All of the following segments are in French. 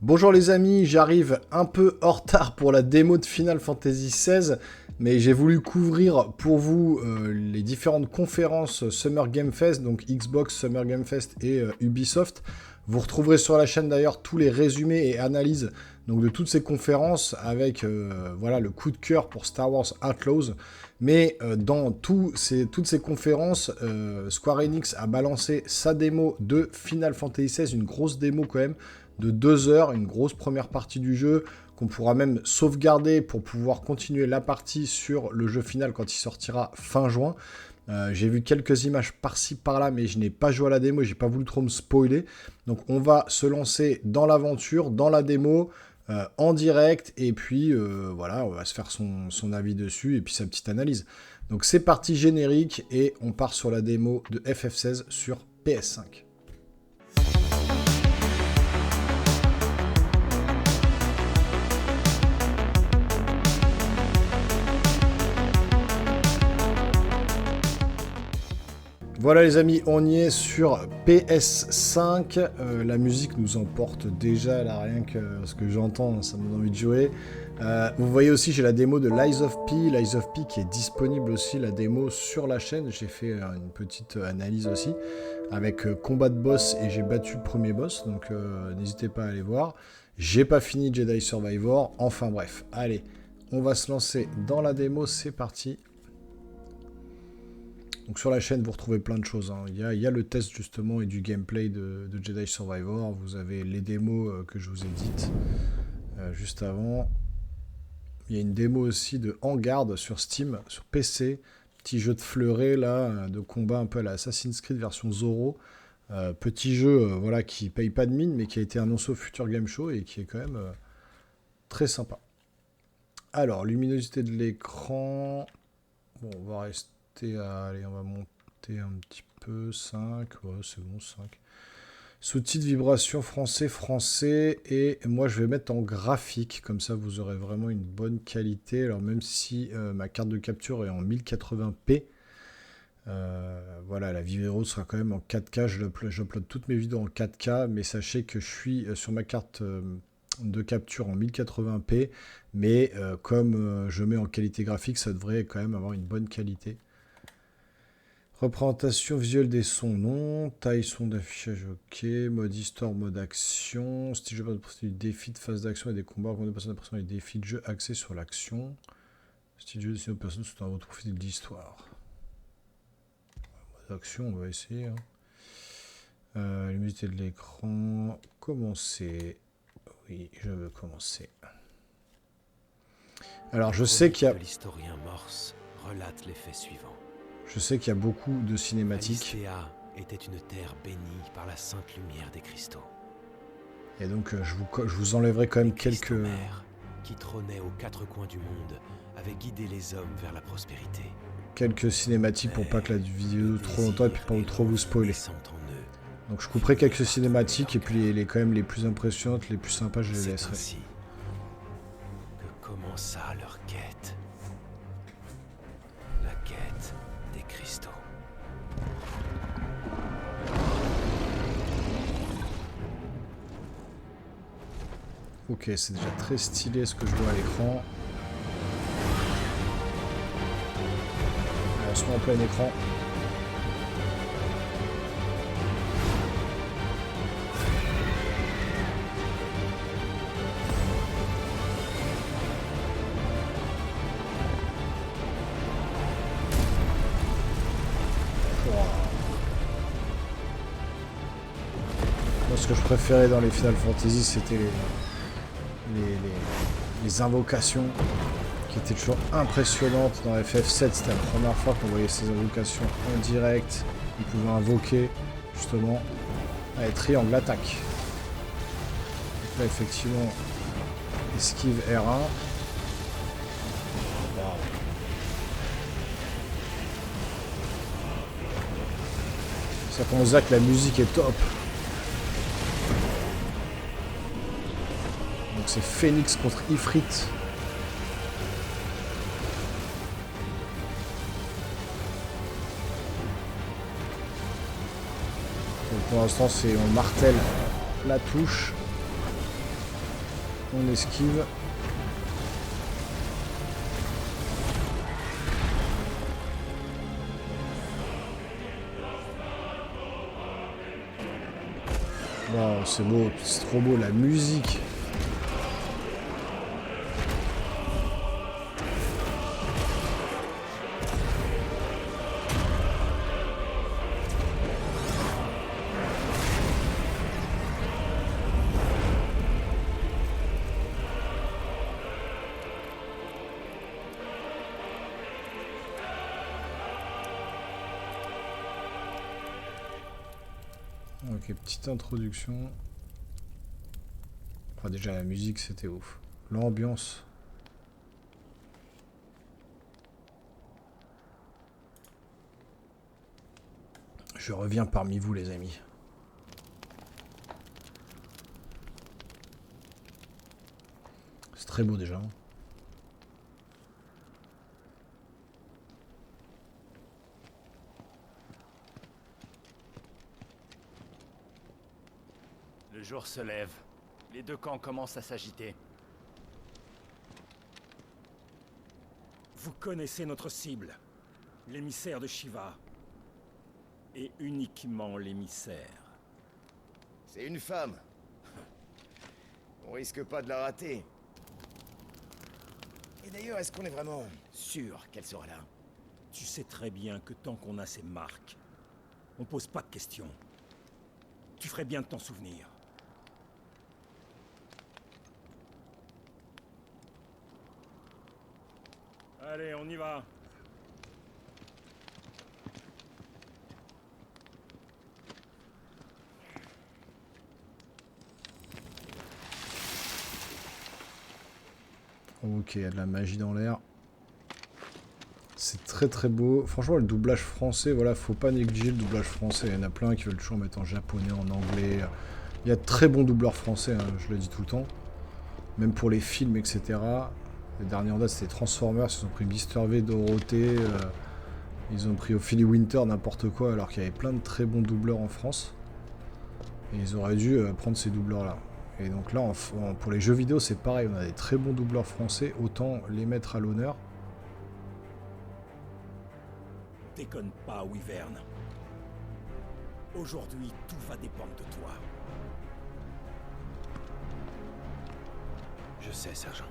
Bonjour les amis, j'arrive un peu en retard pour la démo de Final Fantasy XVI, mais j'ai voulu couvrir pour vous les différentes conférences Summer Game Fest, donc Xbox Summer Game Fest et Ubisoft. Vous retrouverez sur la chaîne d'ailleurs tous les résumés et analyses donc, de toutes ces conférences avec voilà, le coup de cœur pour Star Wars Outlaws. Mais dans toutes ces conférences, Square Enix a balancé sa démo de Final Fantasy XVI, une grosse démo quand même, de 2 heures, une grosse première partie du jeu, qu'on pourra même sauvegarder pour pouvoir continuer la partie sur le jeu final quand il sortira fin juin. J'ai vu quelques images par-ci par-là, mais je n'ai pas joué à la démo, j'ai pas voulu trop me spoiler. Donc on va se lancer dans l'aventure, dans la démo, en direct, et puis voilà, on va se faire son avis dessus, et puis sa petite analyse. Donc c'est parti générique, et on part sur la démo de FF16 sur PS5. Voilà les amis, on y est sur PS5, la musique nous emporte déjà là, rien que ce que j'entends, ça me donne envie de jouer. Vous voyez aussi, j'ai la démo de Lies of P qui est disponible aussi, la démo sur la chaîne. J'ai fait une petite analyse aussi, avec combat de boss, et j'ai battu le premier boss, donc n'hésitez pas à aller voir. J'ai pas fini Jedi Survivor, enfin bref, allez, on va se lancer dans la démo, c'est parti. Donc sur la chaîne, vous retrouvez plein de choses. Hein. Il y a le test justement et du gameplay de Jedi Survivor. Vous avez les démos que je vous ai dites juste avant. Il y a une démo aussi de En Garde sur Steam, sur PC. Petit jeu de fleuret là, de combat un peu à la Assassin's Creed version Zoro. Petit jeu voilà, qui paye pas de mine, mais qui a été annoncé au Future Game Show et qui est quand même très sympa. Alors, luminosité de l'écran. Bon, on va rester. Allez, on va monter un petit peu, 5, ouais, c'est bon, 5. Sous-titres, vibration, français, et moi je vais mettre en graphique, comme ça vous aurez vraiment une bonne qualité. Alors même si ma carte de capture est en 1080p, voilà, la vidéo sera quand même en 4K, j'upload toutes mes vidéos en 4K, mais sachez que je suis sur ma carte de capture en 1080p, mais comme je mets en qualité graphique, ça devrait quand même avoir une bonne qualité. Représentation visuelle des sons, non. Taille son d'affichage, ok. Mode histoire, mode action. Style jeu, du défi de phase d'action et des combats. Recommandé personnes d'impression et des défis de jeu axés sur l'action. Style jeu destiné aux personnes sont un autre profil d'histoire. Mode action, on va essayer. Hein. Luminosité de l'écran. Commencer. Oui, je veux commencer. Alors, je sais qu'il y a. L'historien Morse relate les faits suivants. Je sais qu'il y a beaucoup de cinématiques. Alistea était une terre bénie par la sainte lumière des cristaux. Et donc je vous enlèverai quand même quelques... mères qui trônaient aux quatre coins du monde avaient guidé les hommes vers la prospérité. Quelques cinématiques pour pas que la vidéo trop longtemps et puis pas trop vous spoiler. Donc je couperai quelques cinématiques et puis quand même les plus impressionnantes, les plus sympas, je les laisserai. C'est ainsi que commença leur quête. La quête des cristaux. Ok, c'est déjà très stylé ce que je vois à l'écran. On se met en plein écran. Moi, ce que je préférais dans les Final Fantasy, c'était les invocations qui étaient toujours impressionnantes. Dans FF7, c'était la première fois qu'on voyait ces invocations en direct. On pouvait invoquer justement. Allez, triangle, attaque. Donc là, effectivement, esquive R1. Wow. Ça commence à que la musique est top. Donc c'est Phoenix contre Ifrit. Donc pour l'instant, on martèle la touche. On esquive. Wow, c'est beau, c'est trop beau, la musique. Ok, petite introduction. Enfin, déjà la musique c'était ouf. L'ambiance. Je reviens parmi vous les amis. C'est très beau déjà. Le jour se lève. Les deux camps commencent à s'agiter. Vous connaissez notre cible, l'émissaire de Shiva. Et uniquement l'émissaire. C'est une femme. On risque pas de la rater. Et d'ailleurs, est-ce qu'on est vraiment sûr qu'elle sera là? Tu sais très bien que tant qu'on a ces marques, on pose pas de questions. Tu ferais bien de t'en souvenir. Allez, on y va. Ok, il y a de la magie dans l'air. C'est très très beau. Franchement, le doublage français, voilà, faut pas négliger le doublage français. Il y en a plein qui veulent toujours mettre en japonais, en anglais. Il y a de très bons doubleurs français, hein, je le dis tout le temps. Même pour les films, etc. Le dernier en date, c'était Transformers. Ils ont pris Mr. V, Dorothée. Ils ont pris Ophélie Winter, n'importe quoi, alors qu'il y avait plein de très bons doubleurs en France. Et ils auraient dû prendre ces doubleurs-là. Et donc là, pour les jeux vidéo, c'est pareil. On a des très bons doubleurs français. Autant les mettre à l'honneur. Déconne pas, Wyvern. Aujourd'hui, tout va dépendre de toi. Je sais, sergent.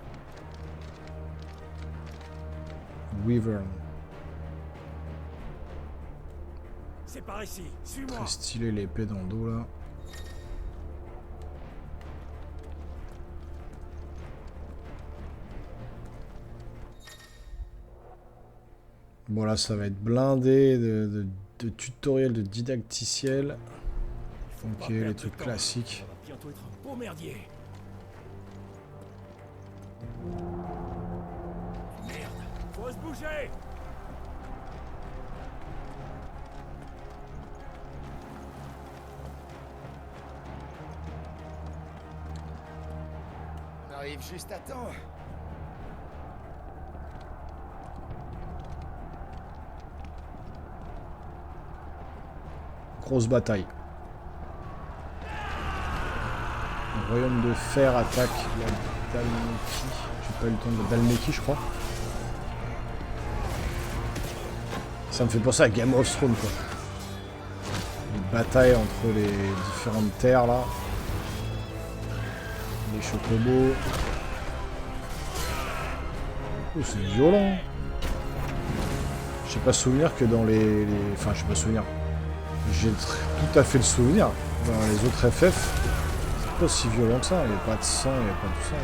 Wyvern. C'est par ici, suis-moi. Très stylé l'épée dans le dos là. Bon là ça va être blindé de tutoriels, de didacticiels. Ok, les trucs classiques. Ça va bientôt être un beau merdier. Merde, faut se bouger. On arrive juste à temps. Grosse bataille. Le royaume de fer attaque la Dalmeki. J'ai pas eu le temps de Dalmeki, je crois. Ça me fait penser à Game of Thrones, quoi. Une bataille entre les différentes terres, là. Les chocobos. Oh, c'est violent. J'ai pas souvenir que dans les... Enfin, j'ai pas souvenir. J'ai tout à fait le souvenir. Dans les autres FF, c'est pas si violent que ça. Il n'y a pas de sang, il n'y a pas tout ça. Hein.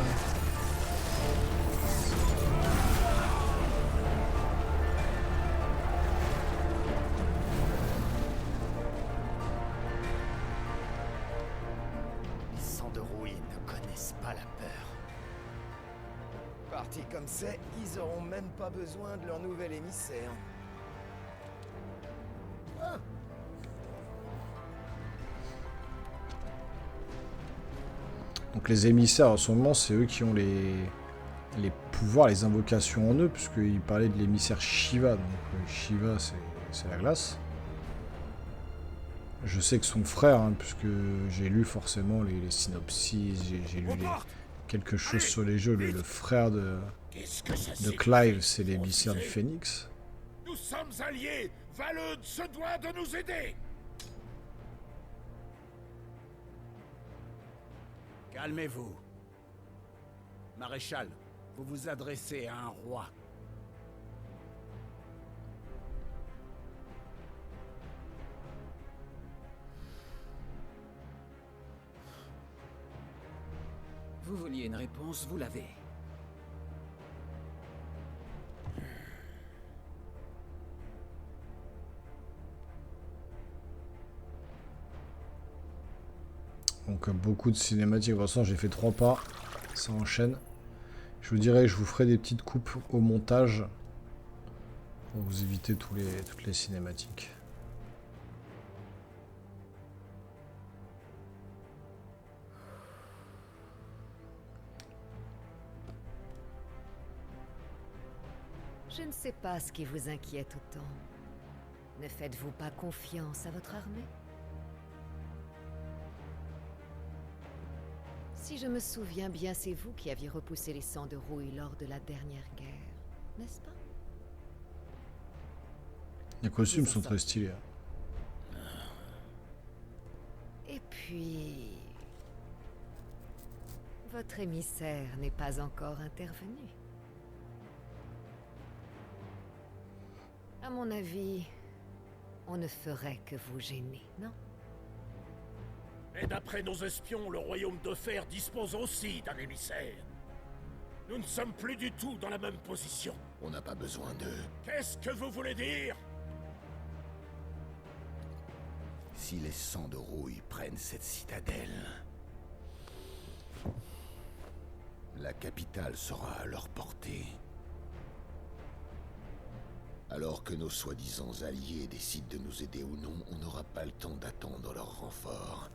Les sangs de rouille ne connaissent pas la peur. Partis comme c'est, ils auront même pas besoin de leur nouvel émissaire. Ah. Donc les émissaires, en ce moment, c'est eux qui ont les pouvoirs, les invocations en eux, puisqu'il parlait de l'émissaire Shiva. Donc Shiva, c'est la glace. Je sais que son frère, hein, puisque j'ai lu forcément les synopsis, j'ai lu quelque chose sur les jeux. Le frère de Qu'est-ce que ça Clive, c'est l'émissaire du Phénix. Nous sommes alliés. Valeude se doit de nous aider. Calmez-vous. Maréchal, vous vous adressez à un roi. Vous vouliez une réponse, vous l'avez. Donc beaucoup de cinématiques. De toute façon, j'ai fait 3 pas. Ça enchaîne. Je vous dirai, je vous ferai des petites coupes au montage pour vous éviter toutes les cinématiques. Je ne sais pas ce qui vous inquiète autant. Ne faites-vous pas confiance à votre armée? Si je me souviens bien, c'est vous qui aviez repoussé les sangs de rouille lors de la dernière guerre, n'est-ce pas? Les costumes sont très stylés. Et puis... votre émissaire n'est pas encore intervenu. À mon avis, on ne ferait que vous gêner, non? Et d'après nos espions, le royaume de fer dispose aussi d'un émissaire. Nous ne sommes plus du tout dans la même position. On n'a pas besoin d'eux. Qu'est-ce que vous voulez dire? Si les sangs de rouille prennent cette citadelle, la capitale sera à leur portée. Alors que nos soi-disant alliés décident de nous aider ou non, on n'aura pas le temps d'attendre leur renfort.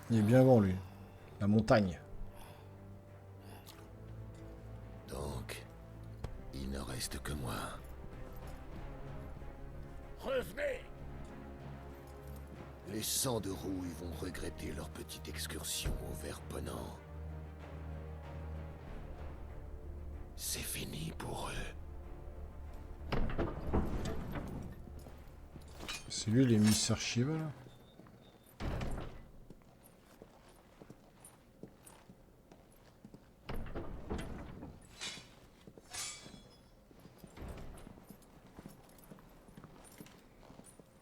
Il est bien grand, lui. La montagne. Donc, il ne reste que moi. Revenez! Les sangs de rouille vont regretter leur petite excursion au ver Ponant. C'est fini pour eux. C'est lui l'émissaire Shiva, là?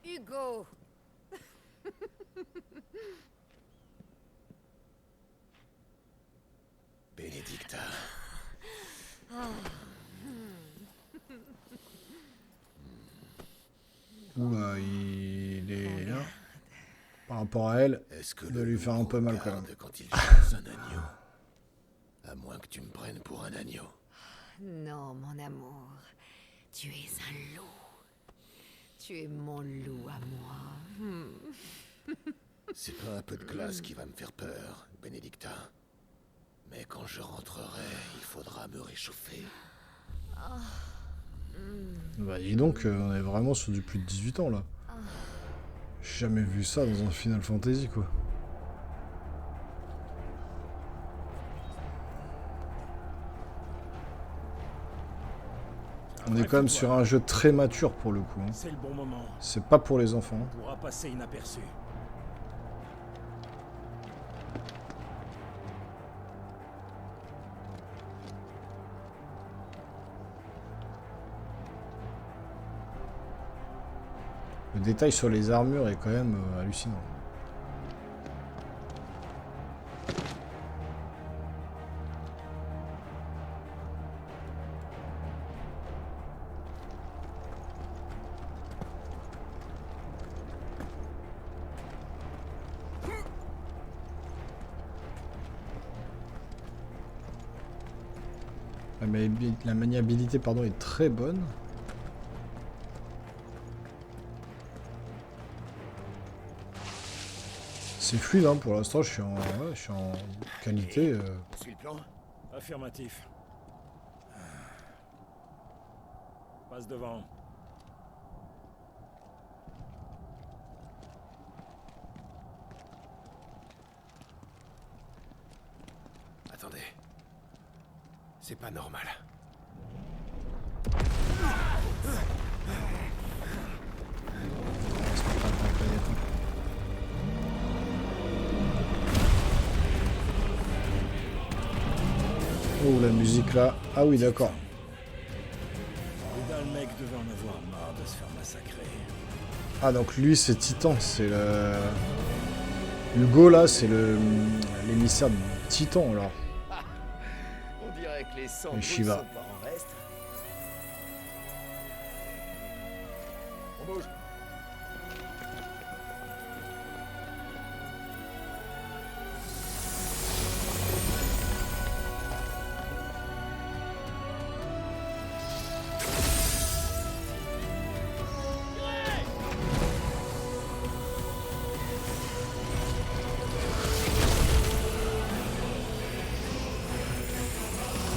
Hugo! Benedicta. Oula, il est là. Par rapport à elle, Est-ce que il doit lui faire un peu mal quand même. quand il chasse un agneau? À moins que tu me prennes pour un agneau. Non, mon amour. Tu es un loup. Tu es mon loup à moi. C'est pas un peu de glace qui va me faire peur, Benedicta. Mais quand je rentrerai, il faudra me réchauffer. Bah dis donc, on est vraiment sur du plus de 18 ans, là. J'ai jamais vu ça dans un Final Fantasy, quoi. On est quand même sur un jeu très mature, pour le coup. Hein. C'est le bon moment. C'est pas pour les enfants. On pourra passer inaperçu. Le détail sur les armures est quand même hallucinant. La maniabilité pardon, est très bonne. C'est fluide, hein, pour l'instant, je suis en qualité. On suit le plan? Affirmatif. Passe devant. C'est pas normal. Oh, la musique là. Ah oui, d'accord. Le mec devait en avoir marre de se faire massacrer. Ah, donc lui, c'est Titan. C'est le... Hugo, là, c'est l'émissaire de Titan, alors. On dirait que les sangs Et Shiva. sont pas en reste. On bouge.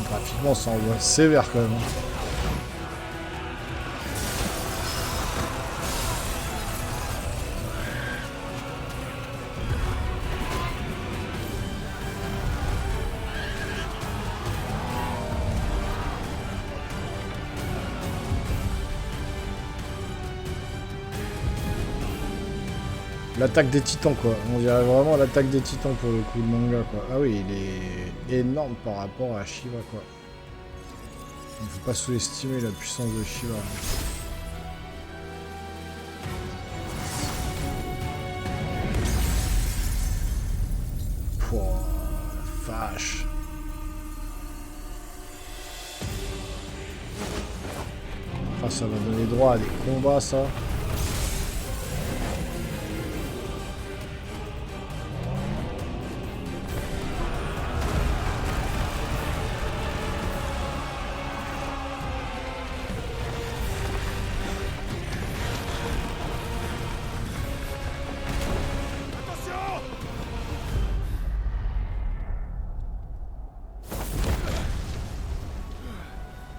Graphiquement, ça envoie sévère quand même. L'attaque des titans, quoi. On dirait vraiment l'attaque des titans pour le coup, le manga, quoi. Ah oui, il est énorme par rapport à Shiva, quoi. Il ne faut pas sous-estimer la puissance de Shiva. Pouah, vache. Ah, ça va donner droit à des combats, ça.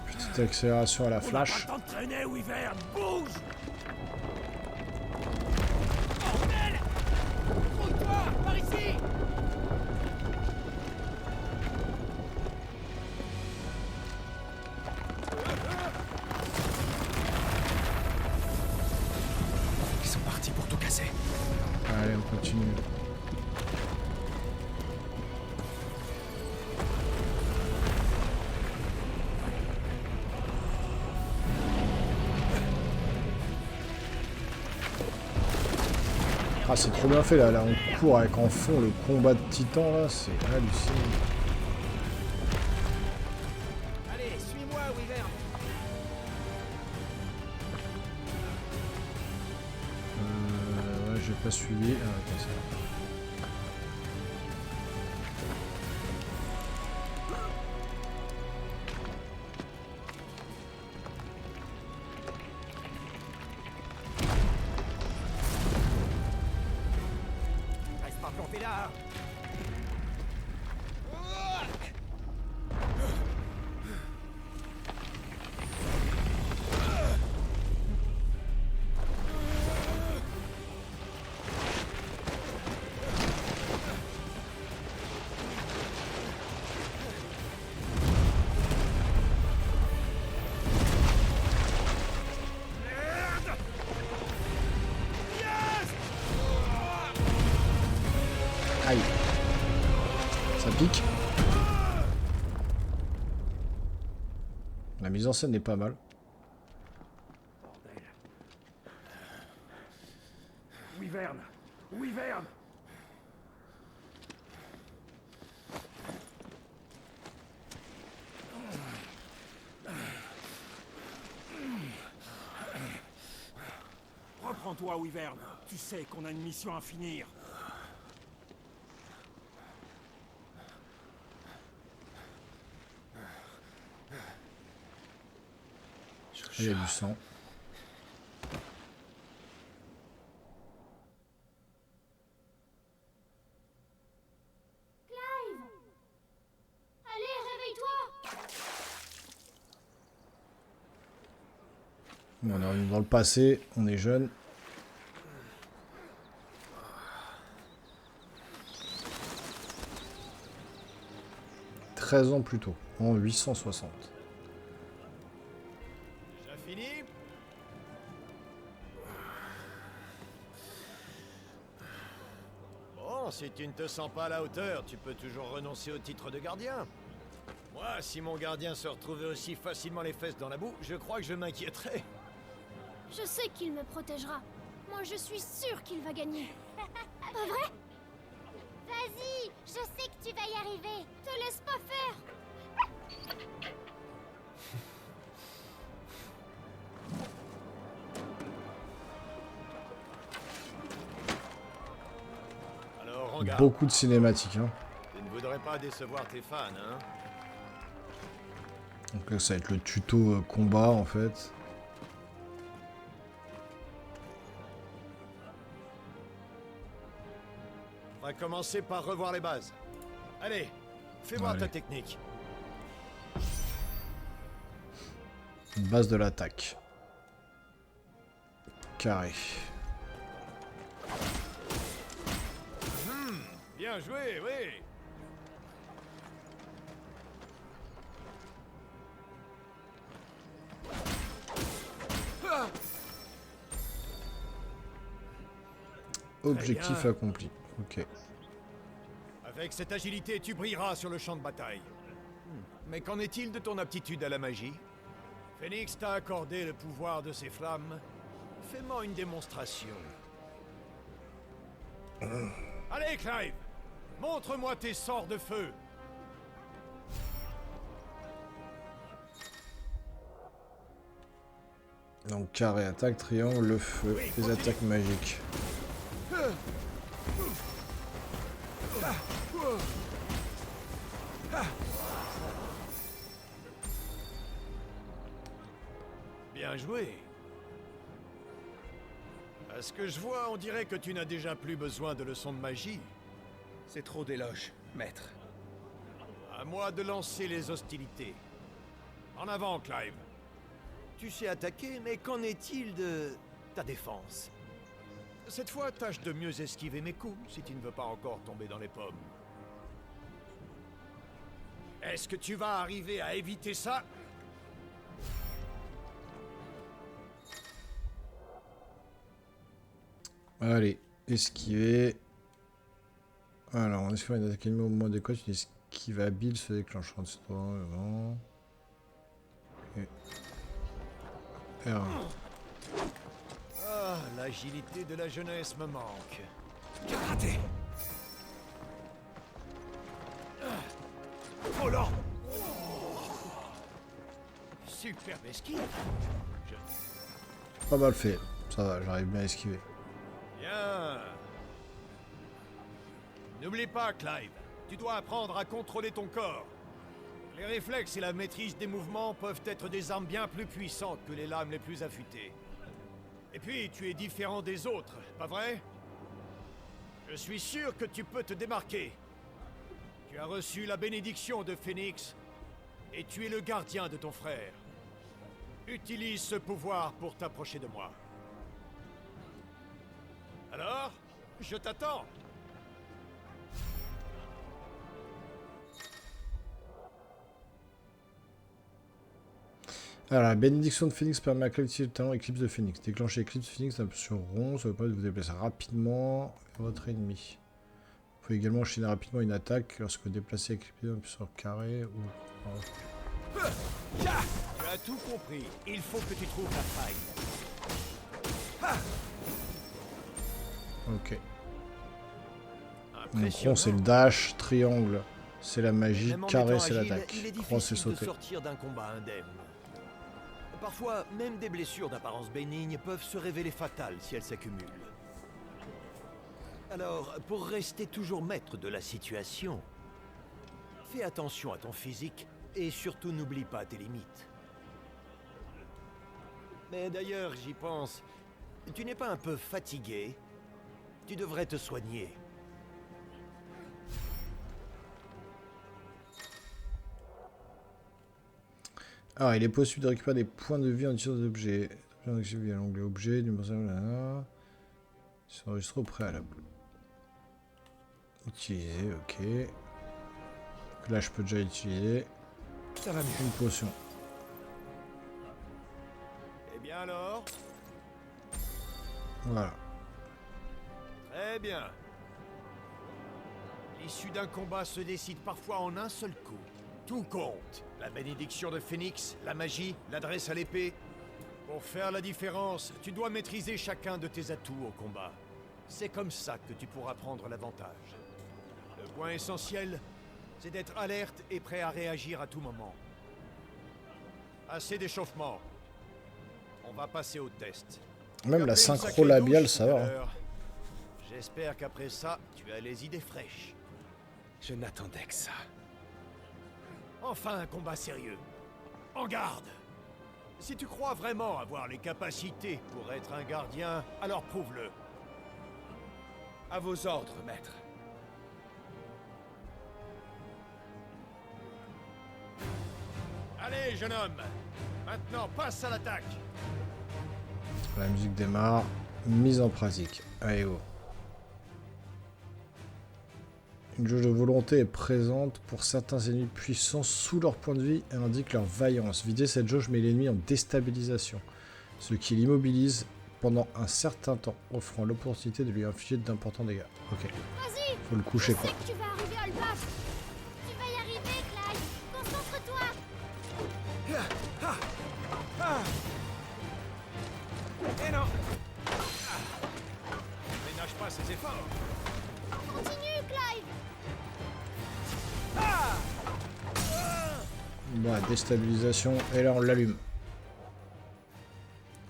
Petite accélération à la flash. On n'a pas le temps de traîner, Wyvern, bouge! Bordel! Trouille-toi! Par ici! Ils sont partis pour tout casser. Allez, on continue. Ah, c'est trop bien fait là, on court avec en fond le combat de titan là, c'est hallucinant. Allez, suis-moi, Wyvern! Ouais, j'ai pas suivi. Ah, attends, ça va. Reste pas planté là! Aïe. Ça pique. La mise en scène est pas mal. Wyvern! Wyvern! Reprends-toi, Wyvern. Tu sais qu'on a une mission à finir. Il y a du sang. Allez, réveille-toi! On est revenu dans le passé, on est jeune. 13 ans plus tôt, en 860. Déjà fini? Bon, si tu ne te sens pas à la hauteur, tu peux toujours renoncer au titre de gardien. Moi, si mon gardien se retrouvait aussi facilement les fesses dans la boue, je crois que je m'inquiéterais. Je sais qu'il me protégera. Moi, je suis sûre qu'il va gagner. Pas vrai? Vas-y, je sais que tu vas y arriver. Te laisse pas faire. Alors, regarde. Beaucoup de cinématiques, hein. Tu ne voudrais pas décevoir tes fans, hein? Donc là, ça va être le tuto combat, en fait. On va commencer par revoir les bases. Allez, fais voir ta technique. Une base de l'attaque. Carré. Bien joué, oui. Objectif bien. accompli. Ok. Avec cette agilité, tu brilleras sur le champ de bataille. Mais qu'en est-il de ton aptitude à la magie? Phoenix t'a accordé le pouvoir de ses flammes. Fais-moi une démonstration. Allez, Clive! Montre-moi tes sorts de feu! Donc carré, attaque, triangle, le feu, les attaques magiques. Bien joué. À ce que je vois, on dirait que tu n'as déjà plus besoin de leçons de magie. C'est trop d'éloges, maître. À moi de lancer les hostilités. En avant, Clive. Tu sais attaquer, mais qu'en est-il de ta défense? Cette fois, tâche de mieux esquiver mes coups, si tu ne veux pas encore tomber dans les pommes. Est-ce que tu vas arriver à éviter ça? Allez, esquiver. Alors, on esquive une attaque ennemie au moment adéquat, une esquive habile se déclenche. Avant. Et... R1. Ah, l'agilité de la jeunesse me manque. Karaté! Oh là! Superbe esquive. Pas mal fait. Ça va, j'arrive bien à esquiver. Bien. N'oublie pas, Clive. Tu dois apprendre à contrôler ton corps. Les réflexes et la maîtrise des mouvements peuvent être des armes bien plus puissantes que les lames les plus affûtées. Et puis, tu es différent des autres, pas vrai? Je suis sûr que tu peux te démarquer. Tu as reçu la bénédiction de Phoenix, et tu es le gardien de ton frère. Utilise ce pouvoir pour t'approcher de moi. Alors, je t'attends. Alors, la bénédiction de Phoenix permet à Clive d'utiliser le talent Éclipse de Phoenix. Déclenchez Éclipse de Phoenix sur rond, ça va permettre de vous déplacer rapidement vers votre ennemi. Vous pouvez également enchaîner rapidement une attaque lorsque vous déplacez Éclipse sur carré ou... Tu as tout compris. Il faut que tu trouves la faille. Ok. Donc Impressionnant. rond c'est le dash, triangle c'est la magie, Même en carré étant c'est agile, l'attaque, il est croix c'est difficile de sauter. sortir d'un combat indemne. Parfois, même des blessures d'apparence bénigne peuvent se révéler fatales si elles s'accumulent. Alors, pour rester toujours maître de la situation, fais attention à ton physique et surtout n'oublie pas tes limites. Mais d'ailleurs, j'y pense, tu n'es pas un peu fatigué? Tu devrais te soigner. Alors il est possible de récupérer des points de vie en utilisant des objets. Via l'onglet objet, du c'est enregistré au préalable. Utiliser, ok. Là, je peux déjà utiliser Ça va mieux. une potion. Eh bien alors? Voilà. Très bien. L'issue d'un combat se décide parfois en un seul coup. Tout compte. La bénédiction de Phénix, la magie, l'adresse à l'épée. Pour faire la différence, tu dois maîtriser chacun de tes atouts au combat. C'est comme ça que tu pourras prendre l'avantage. Le point essentiel, c'est d'être alerte et prêt à réagir à tout moment. Assez d'échauffement. On va passer au test. Même la Après une synchro sacrée labiale, douche ça tout à va. Hein. l'heure. J'espère qu'après ça, tu as les idées fraîches. Je n'attendais que ça. Enfin un combat sérieux. En garde! Si tu crois vraiment avoir les capacités pour être un gardien, alors prouve-le. À vos ordres, maître. Allez, jeune homme! Maintenant, passe à l'attaque! La musique démarre. Mise en pratique. Allez, go. Une jauge de volonté est présente pour certains ennemis puissants sous leur point de vie. Elle indique leur vaillance. Vider cette jauge met l'ennemi en déstabilisation, ce qui l'immobilise pendant un certain temps, offrant l'opportunité de lui infliger d'importants dégâts. Ok. Vas-y, Faut le coucher je quoi. sais que tu vas arriver à le battre. Tu vas y arriver, Clyde. Concentre-toi. Et non! Ménage pas ses efforts! Continue, Clyde. Bon, déstabilisation. Et là, on l'allume.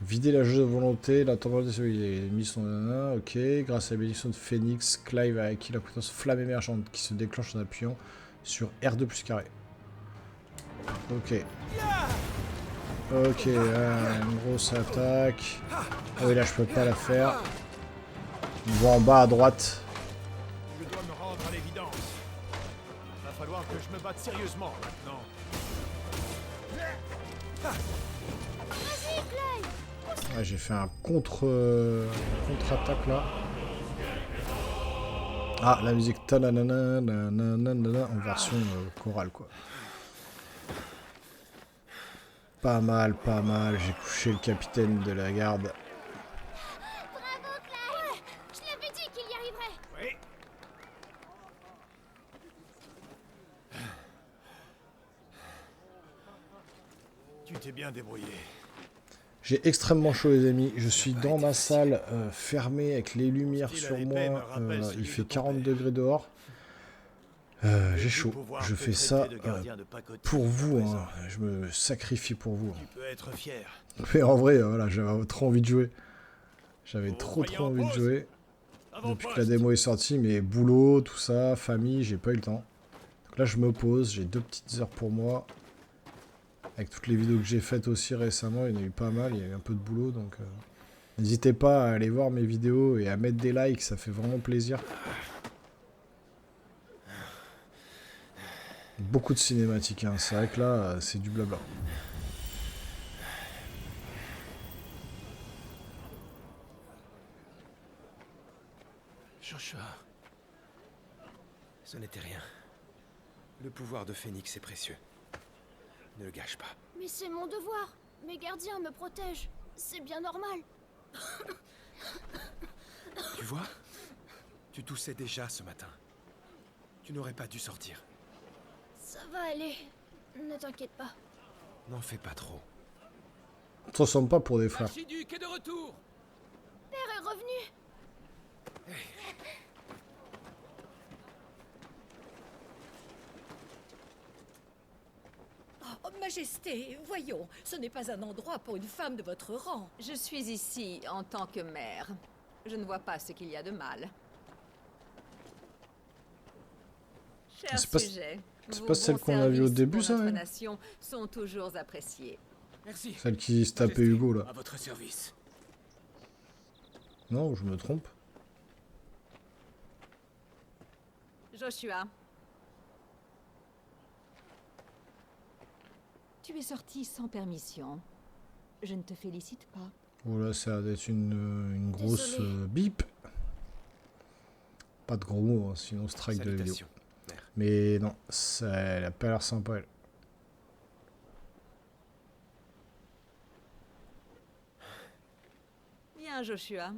Vider la jauge de volonté. La température des ennemis sont nanana. Ok. Grâce à la bénédiction de Phénix, Clive a acquis la compétence flamme émergente qui se déclenche en appuyant sur R2 plus carré. Ok. Ok, là, une grosse attaque. Ah oui, là, je peux pas la faire. On voit en bas à droite. Je dois me rendre à l'évidence. Il va falloir que je me batte sérieusement maintenant. Vas-y, Clyde. Ouais, j'ai fait un contre-attaque là. Ah, la musique tananana, nanana, en version chorale quoi. Pas mal, pas mal. J'ai couché le capitaine de la garde. Bravo, Clyde. Ouais, je l'avais dit qu'il y arriverait. Oui. Tu t'es bien débrouillé. J'ai extrêmement chaud les amis. Je suis dans ma salle fermée avec les lumières sur moi. Il fait 40 degrés dehors. J'ai chaud. Je fais ça pour vous. Hein. Je me sacrifie pour vous. Tu peux être fier. Mais en vrai, voilà, j'avais trop envie de jouer. J'avais trop envie de jouer. Depuis que la démo est sortie, mais boulot, tout ça, famille, j'ai pas eu le temps. Donc là, je me pose, j'ai 2 petites heures pour moi. Avec toutes les vidéos que j'ai faites aussi récemment, il y en a eu pas mal, il y a eu un peu de boulot, donc n'hésitez pas à aller voir mes vidéos et à mettre des likes, ça fait vraiment plaisir. Beaucoup de cinématiques, hein. C'est vrai que là, c'est du blabla. Joshua. Ce n'était rien. Le pouvoir de Phénix est précieux. Ne le gâche pas. Mais c'est mon devoir. Mes gardiens me protègent. C'est bien normal. Tu vois? Tu toussais déjà ce matin. Tu n'aurais pas dû sortir. Ça va aller. Ne t'inquiète pas. N'en fais pas trop. On se ressemble pas pour des frères. Archiduc est de retour. Père est revenu. Oh, Majesté, voyons, ce n'est pas un endroit pour une femme de votre rang. Je suis ici en tant que mère. Je ne vois pas ce qu'il y a de mal. Cher C'est pas- sujet, c'est vos pas celle bons qu'on a vue au services début, pour ça, notre ouais nation sont toujours appréciés. Merci. Celle qui se tapait Hugo là. À votre service. Non, je me trompe. Joshua. Tu es sorti sans permission. Je ne te félicite pas. Voilà, ça va être une grosse Désolée. bip. Pas de gros mots, hein, sinon strike de la vidéo. Salutations, mère. Mais non, elle a pas l'air sympa, elle. Viens, Joshua.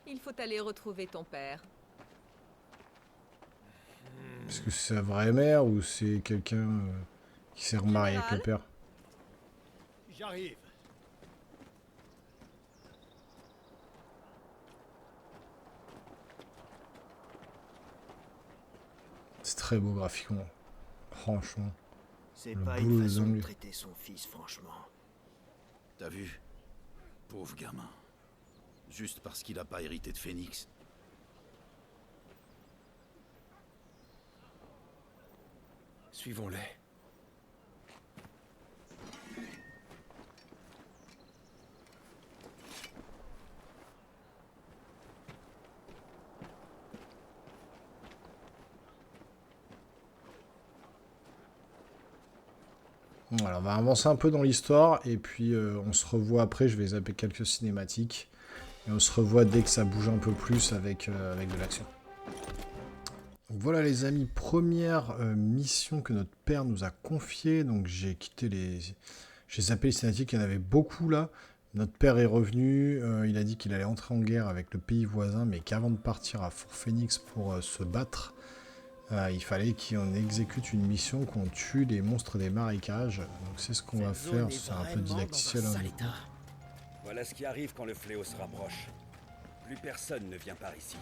Il faut aller retrouver ton père. Est-ce que c'est sa vraie mère ou c'est quelqu'un qui s'est remarié avec le père? J'arrive. C'est très beau graphiquement. Franchement. C'est Le pas boulot une des façon de Anglais. traiter son fils, franchement. T'as vu? Pauvre gamin. Juste parce qu'il a pas hérité de Phoenix. Suivons-les. Voilà, on va avancer un peu dans l'histoire et puis on se revoit après. Je vais zapper quelques cinématiques et on se revoit dès que ça bouge un peu plus avec de l'action. Voilà les amis, première mission que notre père nous a confiée. Donc j'ai quitté j'ai zappé les cinématiques, il y en avait beaucoup là. Notre père est revenu, il a dit qu'il allait entrer en guerre avec le pays voisin, mais qu'avant de partir à Fort Phoenix pour se battre, il fallait qu'on exécute une mission, qu'on tue les monstres des marécages. Donc c'est ce qu'on va faire, c'est un peu didacticiel. Hein, voilà ce qui arrive quand le fléau se rapproche. Plus personne ne vient par ici.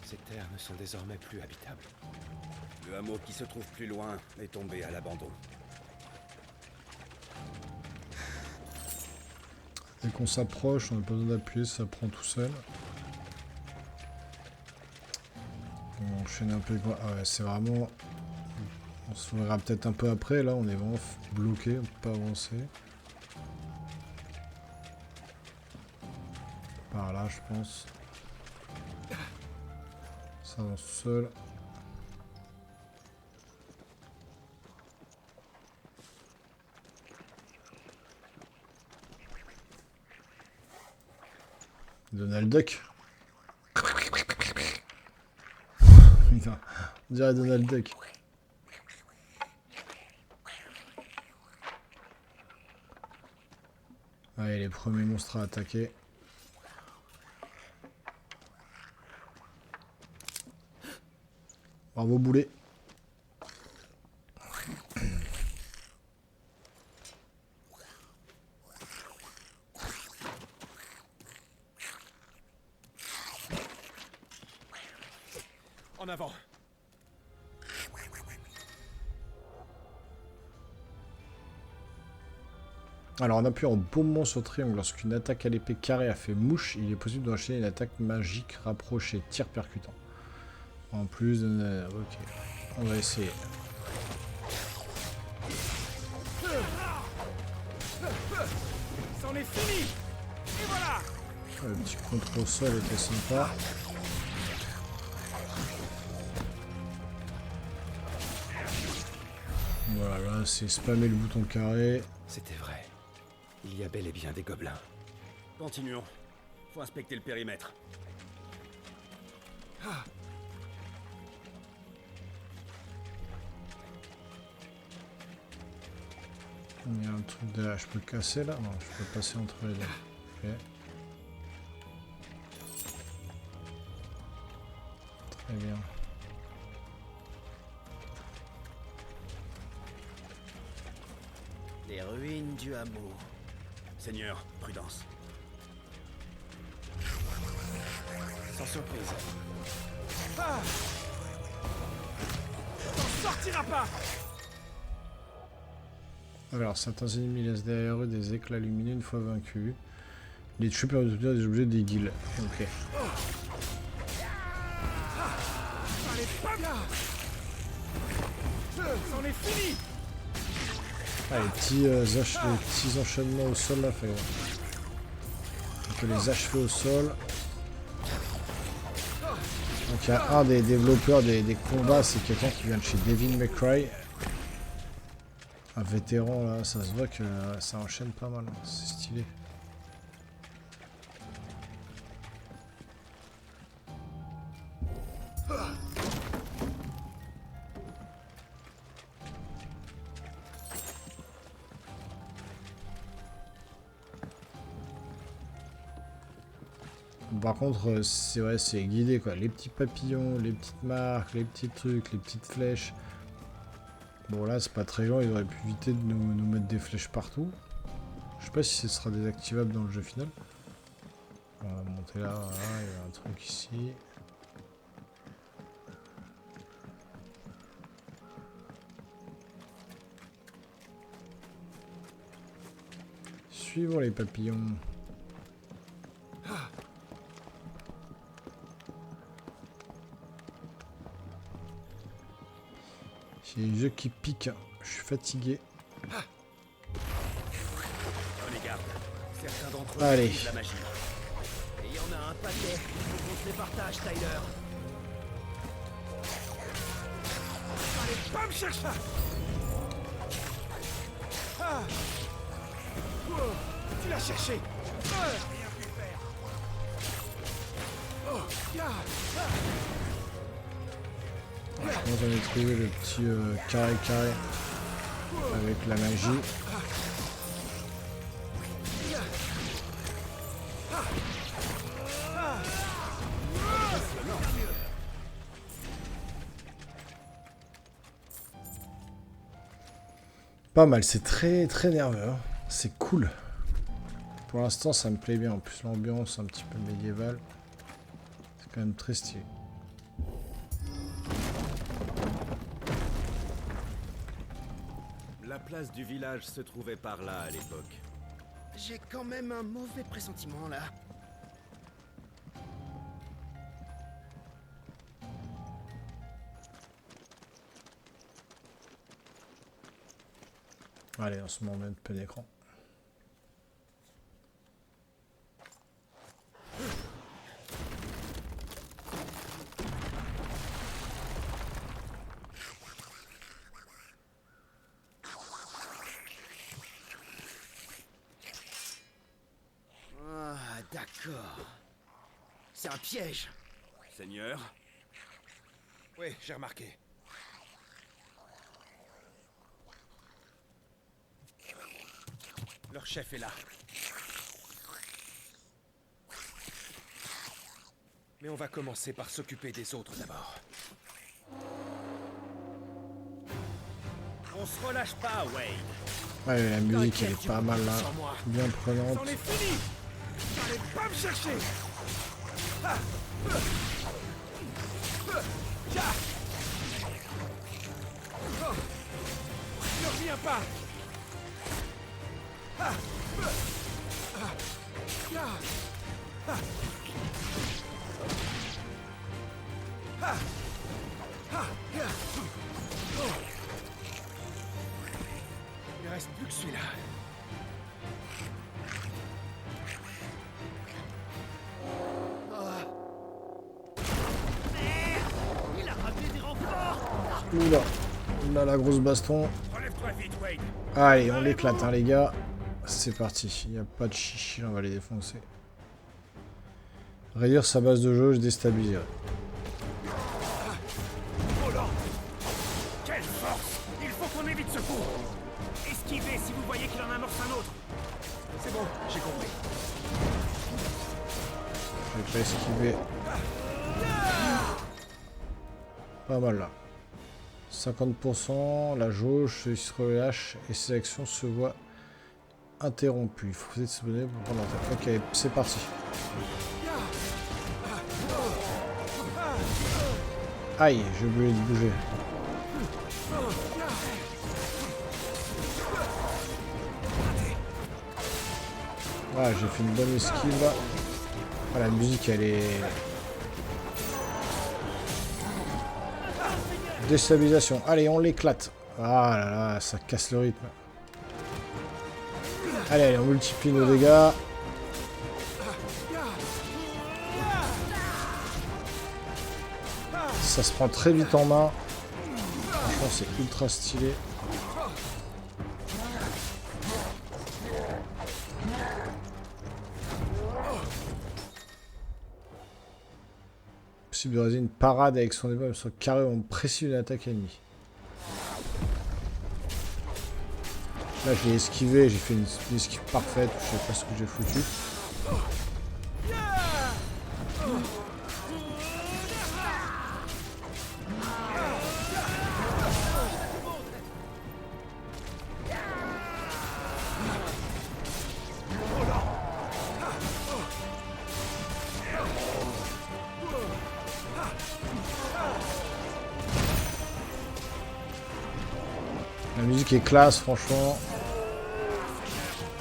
Ces terres ne sont désormais plus habitables. Le hameau qui se trouve plus loin est tombé à l'abandon. Dès qu'on s'approche, on n'a pas besoin d'appuyer, ça prend tout seul. On va enchaîner un peu. Ah ouais, c'est vraiment... On se verra peut-être un peu après, là on est vraiment bloqué, on peut pas avancer. Par là je pense. Ça avance seul. Donald Duck. Putain, on dirait Donald Duck. Allez, les premiers monstres à attaquer. Bravo boulet. En avant. Alors en appuyant au bon moment sur triangle lorsqu'une attaque à l'épée carrée a fait mouche, il est possible d'enchaîner une attaque magique rapprochée, tir percutant. En plus de... Ok, on va essayer. C'en est fini. Et voilà. Le petit contre au sol était sympa. Voilà, là c'est spammer le bouton carré. C'était vrai. Il y a bel et bien des gobelins. Continuons. Faut inspecter le périmètre. Il y a un truc de là, je peux le casser là? Non, je peux passer entre les deux. Ok. Très bien. Les ruines du hameau. Seigneur, prudence. Sans surprise. Ah, t'en sortiras pas. Alors, certains ennemis laissent derrière eux des éclats lumineux une fois vaincus. Les tueurs peuvent obtenir des objets des guilds. Ok. Allez, pas là. C'en est fini. Ah, les petits enchaînements au sol là, fait. On peut les achever au sol. Donc il y a un des développeurs des combats, c'est quelqu'un qui vient de chez Devil May Cry. Un vétéran là, ça se voit que ça enchaîne pas mal, c'est stylé. par contre, c'est vrai, c'est guidé quoi. Les petits papillons, les petites marques, les petits trucs, les petites flèches. Bon là, c'est pas très grand, il aurait pu éviter de nous mettre des flèches partout. Je sais pas si ce sera désactivable dans le jeu final. On va monter là, voilà, il y a un truc ici. Suivons les papillons. J'ai les yeux qui piquent, je suis fatigué. Certains d'entre eux Allez. utilisent la magie. Et il y en a un paquet. Il faut qu'on se les partage, Tyler. Allez, pas me chercher. Ah. Oh, tu l'as cherché. Ah. Rien pu faire. Oh, Moi j'en ai trouvé le petit carré avec la magie. Pas mal, c'est très nerveux, hein. C'est cool. Pour l'instant ça me plaît bien, en plus l'ambiance un petit peu médiévale. C'est quand même très stylé. La place du village se trouvait par là à l'époque. J'ai quand même un mauvais pressentiment là. Allez, on se met en même plein écran. Ah, d'accord. C'est un piège. Seigneur. Oui, j'ai remarqué. Leur chef est là. Mais on va commencer par s'occuper des autres d'abord. On se relâche pas, Wade. Ouais, la musique elle est pas mal là, bien prenante. C'en est fini. Allez, pas me chercher. Ah. Oh. Ne reviens pas. Ah. Ah. Ah. Ah. Ah. Oh. Il reste plus que celui-là. Il a ramené des renforts. Oula, là la grosse baston. Relève-toi vite, Wade. Allez, on l'éclate hein les gars. C'est parti, il n'y a pas de chichi, on va les défoncer. Réduire sa base de jauge déstabilisée. Oh là. Quelle force. Il faut qu'on évite ce coup. Esquivez si vous voyez qu'il en amorce un autre. C'est bon, j'ai compris. Je vais pas esquiver. Pas mal là. 50%, la jauge se relâche et ses actions se voient interrompues. Il faut peut-être se donner pour prendre la tête. Ok, c'est parti. Aïe, j'ai oublié de bouger. Voilà, j'ai fait une bonne esquive là. Ah, la musique elle est... Déstabilisation. Allez, on l'éclate. Ah là là, ça casse le rythme. Allez, allez, on multiplie nos dégâts. Ça se prend très vite en main. Franchement, c'est ultra stylé. Possible de réaliser une parade avec son épée sur le carré où on précise une attaque ennemie. Là, je l'ai esquivé, j'ai fait une esquive parfaite. Je sais pas ce que j'ai foutu. musique est classe, franchement.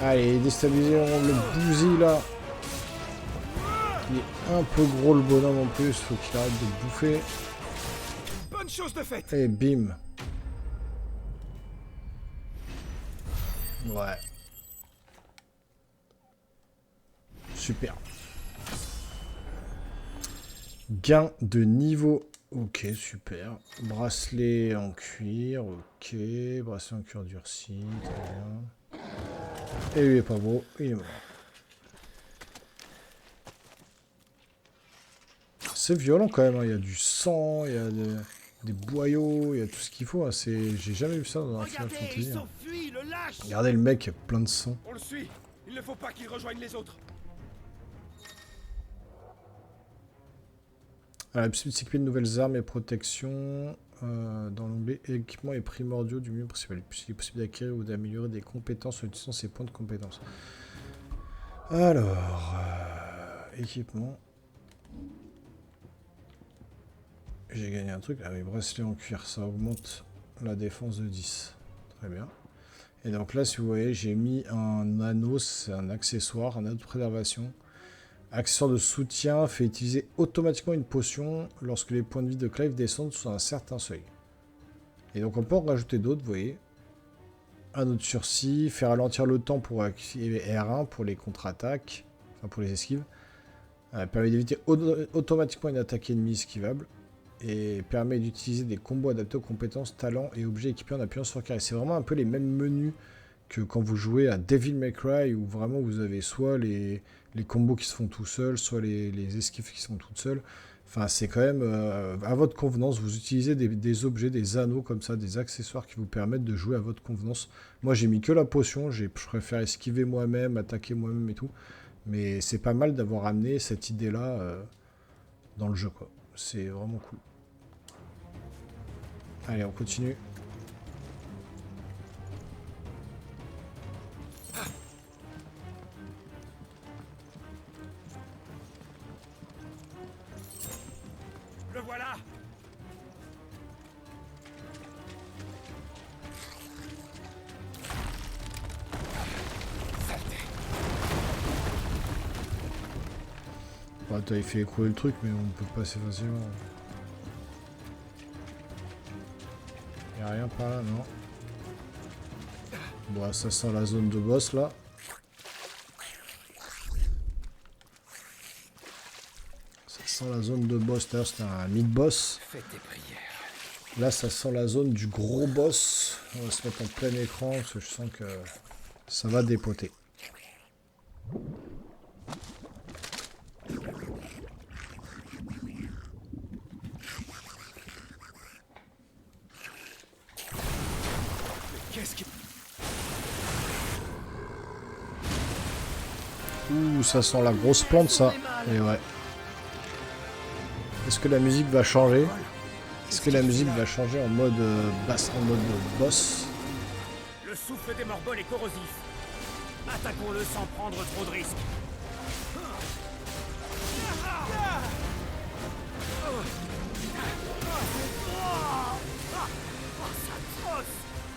Allez, déstabiliser le bousille là. Il est un peu gros le bonhomme en plus, faut qu'il arrête de bouffer. Bonne chose de faite. Et bim. Ouais. Super. Gain de niveau. Ok, super. Bracelet en cuir. Ok. Bracelet en cuir durci. Très bien. Et lui il est pas beau. Il est mort. C'est violent quand même. Hein. Il y a du sang. Il y a des boyaux. Il y a tout ce qu'il faut. Hein. J'ai jamais vu ça dans un Final Fantasy. Hein. Regardez le mec, il y a plein de sang. On le suit. Il ne faut pas qu'il rejoigne les autres. La possibilité de s'équiper de nouvelles armes et protections dans l'onglet équipement et primordiaux du mieux possible. Il est possible d'acquérir ou d'améliorer des compétences en utilisant ces points de compétences. Alors, équipement. J'ai gagné un truc. Ah oui, bracelet en cuir, ça augmente la défense de 10. Très bien. Et donc là, si vous voyez, j'ai mis un anneau, c'est un accessoire, un anneau de préservation. Accessoire de soutien fait utiliser automatiquement une potion lorsque les points de vie de Clive descendent sous un certain seuil. Et donc on peut en rajouter d'autres, vous voyez. Anneau de sursis, fait ralentir le temps pour activer R1 pour les contre-attaques, enfin pour les esquives. Permet d'éviter automatiquement une attaque ennemie esquivable. Et permet d'utiliser des combos adaptés aux compétences, talents et objets équipés en appuyant sur carré. C'est vraiment un peu les mêmes menus que quand vous jouez à Devil May Cry, où vraiment vous avez soit les combos qui se font tout seuls, soit les esquives qui se font toutes seules. Enfin, c'est quand même à votre convenance. Vous utilisez des objets, des anneaux comme ça, des accessoires qui vous permettent de jouer à votre convenance. Moi, j'ai mis que la potion. Je préfère esquiver moi-même, attaquer moi-même et tout. Mais c'est pas mal d'avoir amené cette idée-là dans le jeu, quoi. C'est vraiment cool. Allez, on continue. Le voilà. Bah, t'as fait écrouler le truc, mais on peut passer facilement. Y'a rien par là, non. Bon, ça sent la zone de boss là. Ça sent la zone de boss. D'ailleurs, c'était un mid-boss. Fais tes prières. Là, ça sent la zone du gros boss. On va se mettre en plein écran parce que je sens que ça va dépoter. Qu'est-ce qui... Ouh, ça sent la grosse plante, ça. Et ouais. Est-ce que la musique va changer? Est-ce que la musique va changer en mode basse, en mode boss? Le souffle des morbols est corrosif. Attaquons-le sans prendre trop de risques.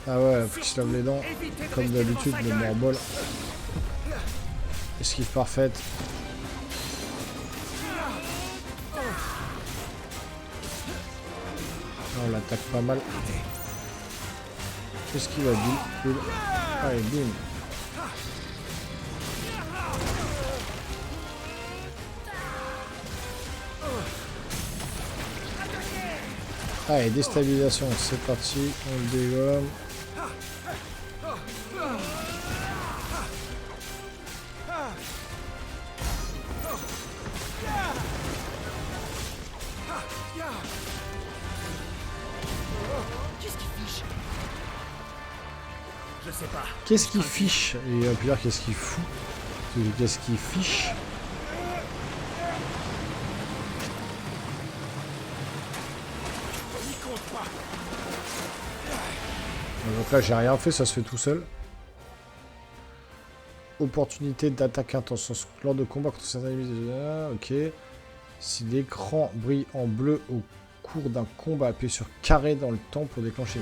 Ah ouais, faut qu'il se lave les dents. Comme d'habitude, le morbol. Esquive parfaite. On l'attaque pas mal. Qu'est-ce qu'il a dit? Cool. Allez, bim. Allez, déstabilisation, c'est parti. On le dégomme. Je sais pas. Qu'est-ce qu'il fiche? Et il va plus dire qu'est-ce qu'il fout. Qu'est-ce qu'il fiche? Donc là j'ai rien fait, ça se fait tout seul. Opportunité d'attaque intense lors de combat contre certains ennemis. Ok. Si l'écran brille en bleu au cours d'un combat, appuyez sur carré dans le temps pour déclencher.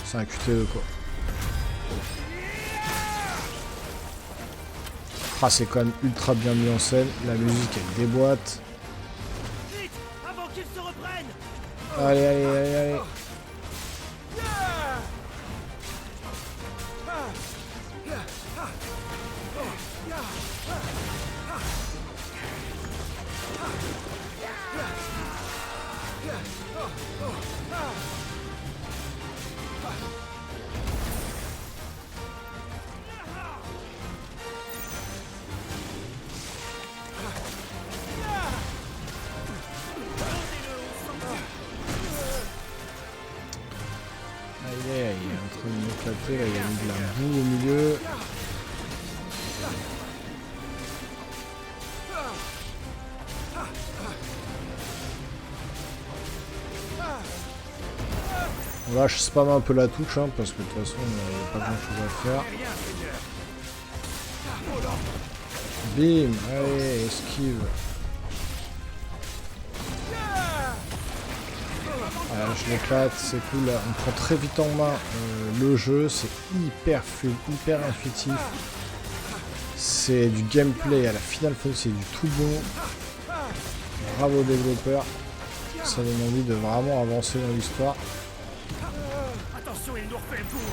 C'est un QTE quoi. Ah, c'est quand même ultra bien mis en scène. La musique, elle déboîte. Vite, avant qu'ils se reprennent. Allez, allez, allez, allez. Il est en train de m'éclater, là, il a mis de la boue au milieu. Là, je spamme un peu la touche, hein, parce que de toute façon, il n'y a pas grand chose à faire. Bim, allez, esquive. Voilà, je l'éclate, c'est cool. On prend très vite en main le jeu, c'est hyper fluide, hyper intuitif. C'est du gameplay à la Final Fantasy, c'est du tout bon. Bravo aux développeurs. Ça donne envie de vraiment avancer dans l'histoire. Attention, il nous refait le coup.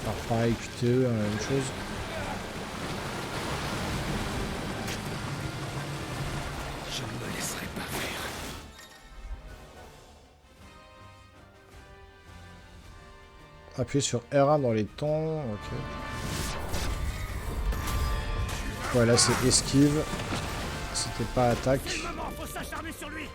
Faire pareil QTE, hein, la même chose. Je ne me laisserai pas faire. Appuyez sur R1 dans les temps. Ok. Voilà, c'est esquive. C'était pas attaque. Faut s'acharner sur lui.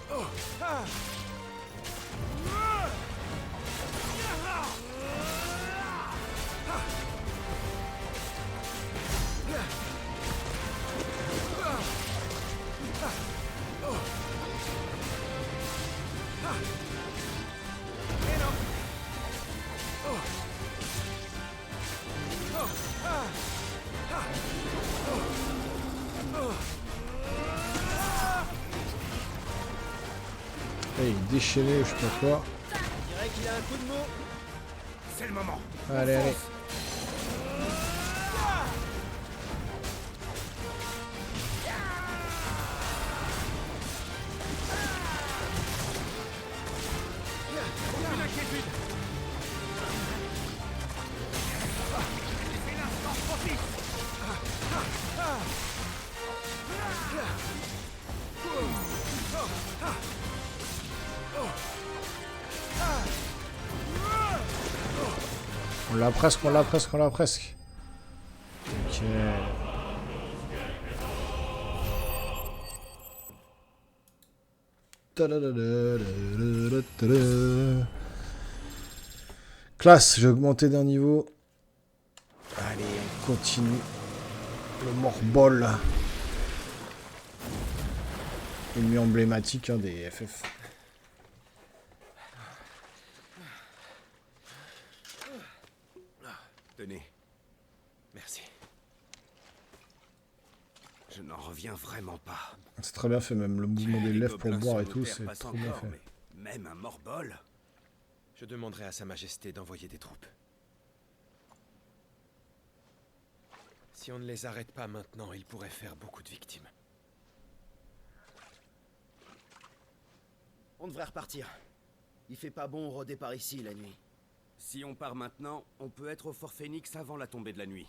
Et il est déchaîné, je sais pas quoi. Je dirais qu'il a un coup de mot. C'est le moment. Allez, allez. On l'a presque, on l'a presque, on l'a presque. Ok. Classe, j'ai augmenté d'un niveau. Allez, on continue. Le morbol. Ennemi emblématique hein, des FF. Tenez. Merci. Je n'en reviens vraiment pas. C'est très bien fait, même le mouvement des lèvres pour boire et tout, c'est trop bien fait. Même un morbol. Je demanderai à Sa Majesté d'envoyer des troupes. Si on ne les arrête pas maintenant, ils pourraient faire beaucoup de victimes. On devrait repartir. Il fait pas bon rôder par ici la nuit. Si on part maintenant, on peut être au Fort Phoenix avant la tombée de la nuit.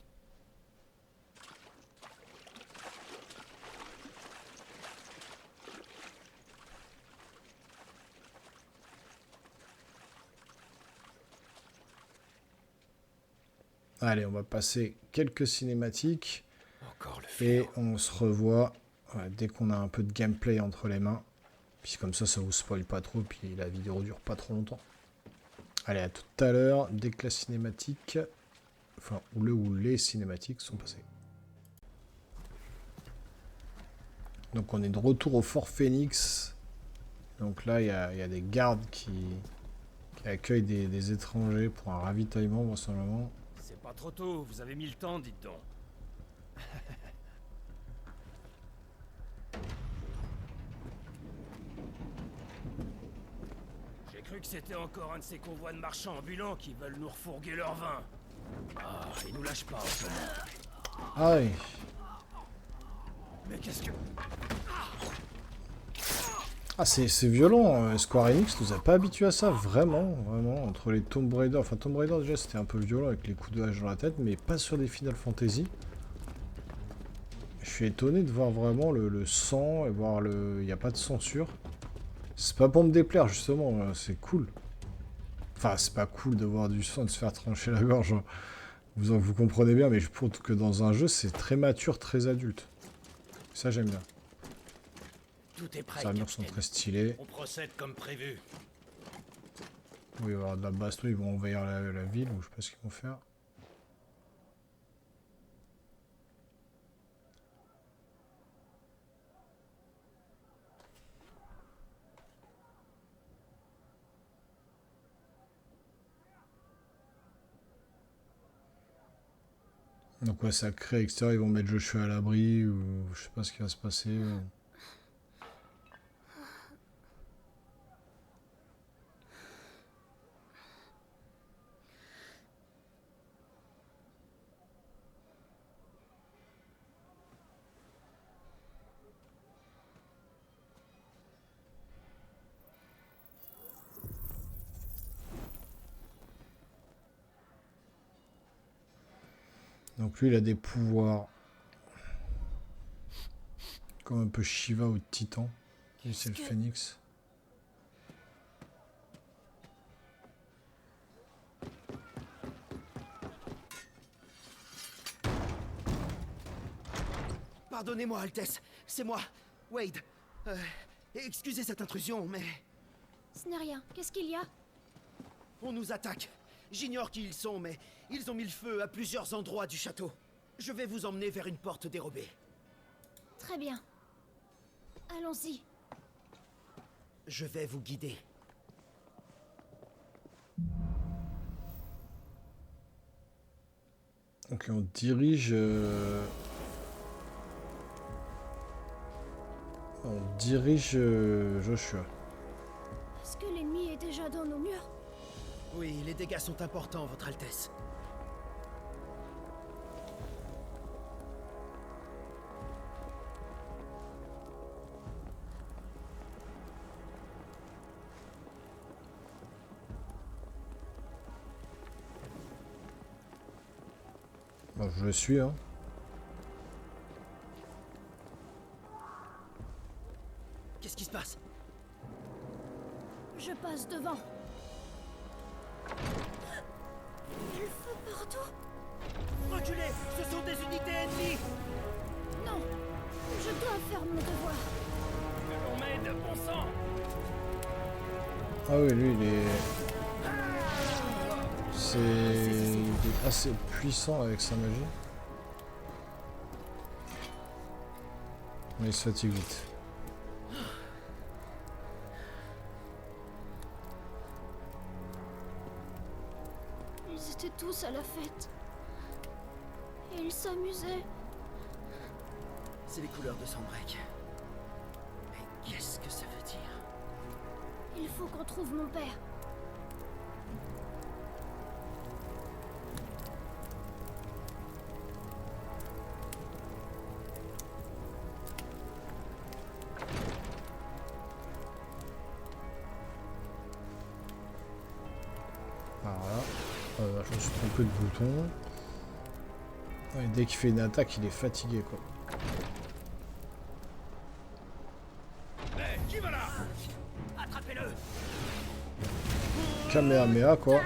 Allez, on va passer quelques cinématiques. Encore le et on se revoit dès qu'on a un peu de gameplay entre les mains. Puis comme ça vous spoil pas trop, puis la vidéo dure pas trop longtemps. Allez, à tout à l'heure, dès que la cinématique, enfin, ou les cinématiques sont passées. Donc on est de retour au Fort Phoenix. Donc là, il y a des gardes qui accueillent des étrangers pour un ravitaillement, vraisemblablement. C'est pas trop tôt, vous avez mis le temps, dites donc. J'ai cru que c'était encore un de ces convois de marchands ambulants qui veulent nous refourguer leur vin. Ah, ils nous lâchent pas en ce moment. Ah oui. Mais qu'est-ce que... Ah, c'est violent. Square Enix nous a pas habitués à ça, vraiment. Entre les Tomb Raider. Enfin, Tomb Raider, déjà, c'était un peu violent avec les coups de hache dans la tête, mais pas sur des Final Fantasy. Je suis étonné de voir vraiment le sang et voir le... Il n'y a pas de censure. C'est pas pour me déplaire, justement. C'est cool. Enfin, c'est pas cool de voir du sang et de se faire trancher la gorge. Vous comprenez bien, mais je trouve que dans un jeu, c'est très mature, très adulte. Ça, j'aime bien. Tout est prêt, Les armures sont très stylées. On procède comme prévu. Oui, il va y avoir de la baston, ils vont envahir la ville, ou je sais pas ce qu'ils vont faire. Donc ouais, ça crée extérieur, ils vont mettre Joshua à l'abri, ou je sais pas ce qui va se passer. Donc lui, il a des pouvoirs. Comme un peu Shiva ou Titan. Lui, c'est le Phénix. Pardonnez-moi, Altesse. C'est moi, Wade. Excusez cette intrusion, mais... Ce n'est rien. Qu'est-ce qu'il y a? On nous attaque. J'ignore qui ils sont, mais ils ont mis le feu à plusieurs endroits du château. Je vais vous emmener vers une porte dérobée. Très bien. Allons-y. Je vais vous guider. Ok, on dirige... On dirige Joshua. Est-ce que l'ennemi est déjà dans nos murs? Oui, les dégâts sont importants, Votre Altesse. Bon, je le suis, hein. Qu'est-ce qui se passe? Je passe devant. Il faut partout. Reculez! Ce sont des unités ennemies! Non, je dois faire mon devoir. Que l'on m'aide, bon sang! Ah oui, lui, il est... Il est assez puissant avec sa magie. Mais il se fatigue vite. Ils étaient tous à la fête. Et ils s'amusaient. C'est les couleurs de Sunbreak. Mais qu'est-ce que ça veut dire? Il faut qu'on trouve mon père. Voilà. Je me suis trompé de bouton. Ouais, dès qu'il fait une attaque, il est fatigué, quoi. Hey, qui va là? Attrapez-le! Kamehameha, quoi.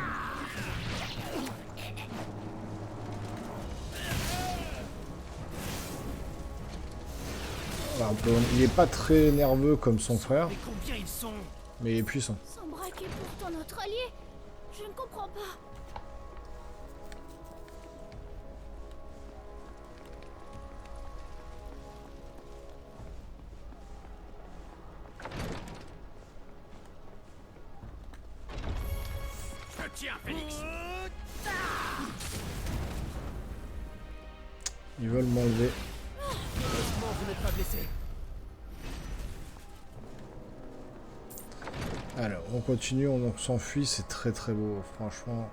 Voilà, il est pas très nerveux comme son frère. Mais combien ils sont? Mais il est puissant. Sunbreak est pourtant notre allié. Je ne comprends pas. Tiens, Phénix! Ils veulent m'enlever. Heureusement, vous n'êtes pas blessé. Alors, on continue, on s'enfuit, c'est très très beau, franchement.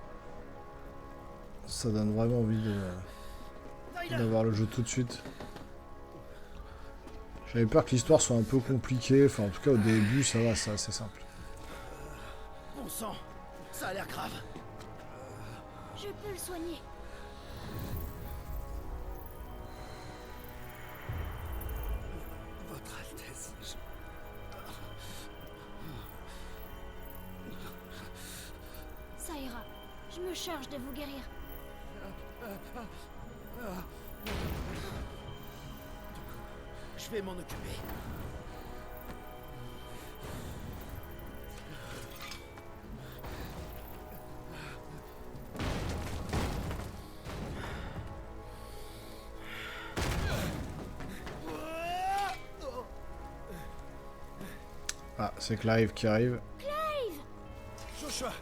Ça donne vraiment envie de... d'avoir le jeu tout de suite. J'avais peur que l'histoire soit un peu compliquée. Enfin, en tout cas, au début, ça va, c'est assez simple. Bon sang, ça a l'air grave. Je peux le soigner. Votre Altesse, Ça ira. Je me charge de vous guérir. Je vais m'en occuper. Ah, c'est Clive qui arrive. Clive! Joshua,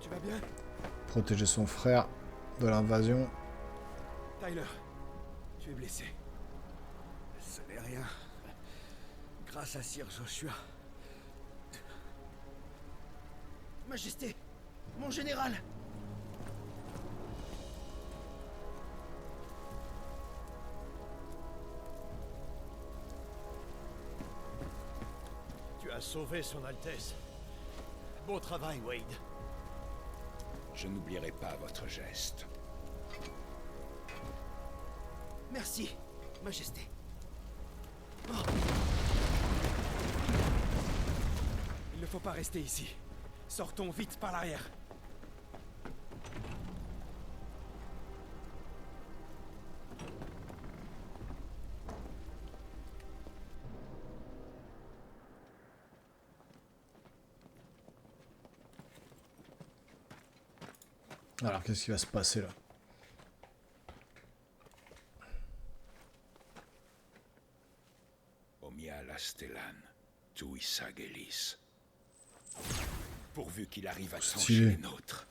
tu vas bien? Protéger son frère de l'invasion. Tyler, tu es blessé. Ce n'est rien. Grâce à Sir Joshua. Majesté, mon général. Tu as sauvé son Altesse. Beau travail, Wade. Je n'oublierai pas votre geste. Merci, Majesté. Il ne faut pas rester ici. Sortons vite par l'arrière. Alors, qu'est-ce qui va se passer là? Omia Lastellan, Tuissa Gelis. Pourvu qu'il arrive à trancher les nôtres.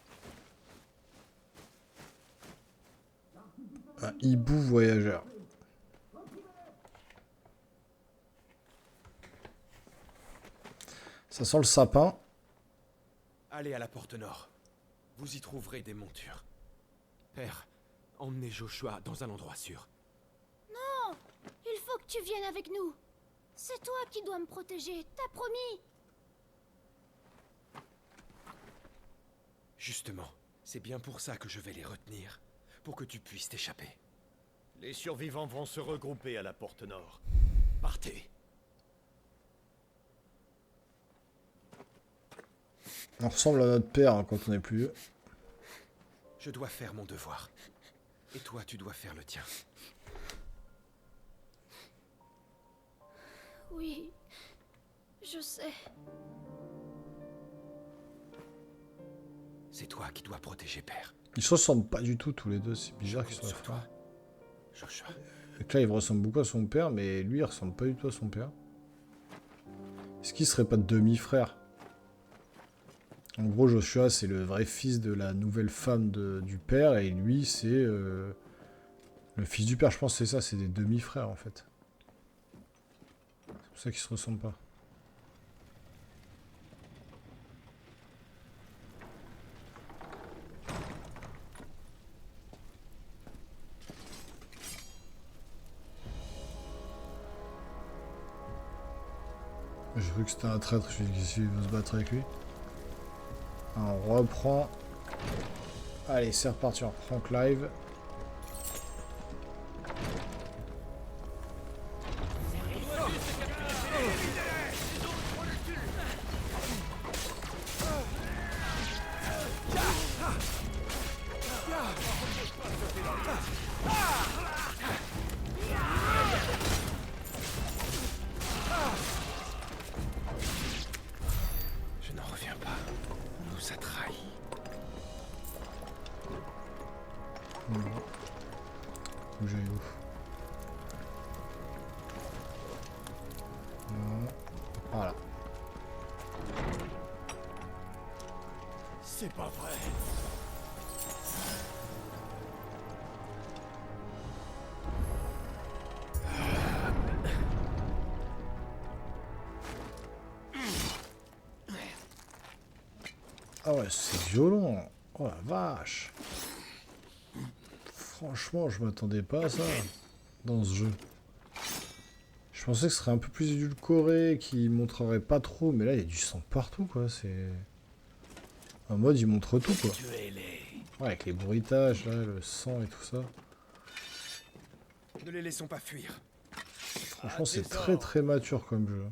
Un hibou voyageur. Ça sent le sapin. Allez à la porte nord. Vous y trouverez des montures. Père, emmenez Joshua dans un endroit sûr. Non! Il faut que tu viennes avec nous. C'est toi qui dois me protéger, t'as promis. Justement, c'est bien pour ça que je vais les retenir. Pour que tu puisses t'échapper. Les survivants vont se regrouper à la porte nord. Partez. On ressemble à notre père hein, quand on est plus vieux. Je dois faire mon devoir. Et toi, tu dois faire le tien. Oui, je sais. C'est toi qui dois protéger Père. Ils se ressemblent pas du tout tous les deux, c'est bizarre qu'ils soient frères. Joshua. Clive ressemble beaucoup à son père, mais lui il ressemble pas du tout à son père. Est-ce qu'il serait pas demi-frère? En gros, Joshua c'est le vrai fils de la nouvelle femme du père, et lui c'est le fils du père. Je pense que c'est ça, c'est des demi-frères en fait. C'est pour ça qu'ils se ressemblent pas. J'ai cru que c'était un traître, je me suis dit qu'il veut se battre avec lui. Alors, on reprend. Allez, c'est reparti, on reprend Clive. Je n'en reviens pas. On nous a trahis. Où j'aille où? Voilà. C'est pas vrai. Ah ouais, c'est violent. Oh la vache. Franchement, je m'attendais pas à ça dans ce jeu. Je pensais que ce serait un peu plus édulcoré, qu'il montrerait pas trop, mais là il y a du sang partout quoi, c'est... En mode il montre tout quoi. Ouais, avec les bruitages là, le sang et tout ça. Ne les laissons pas fuir. Franchement c'est très mature comme jeu.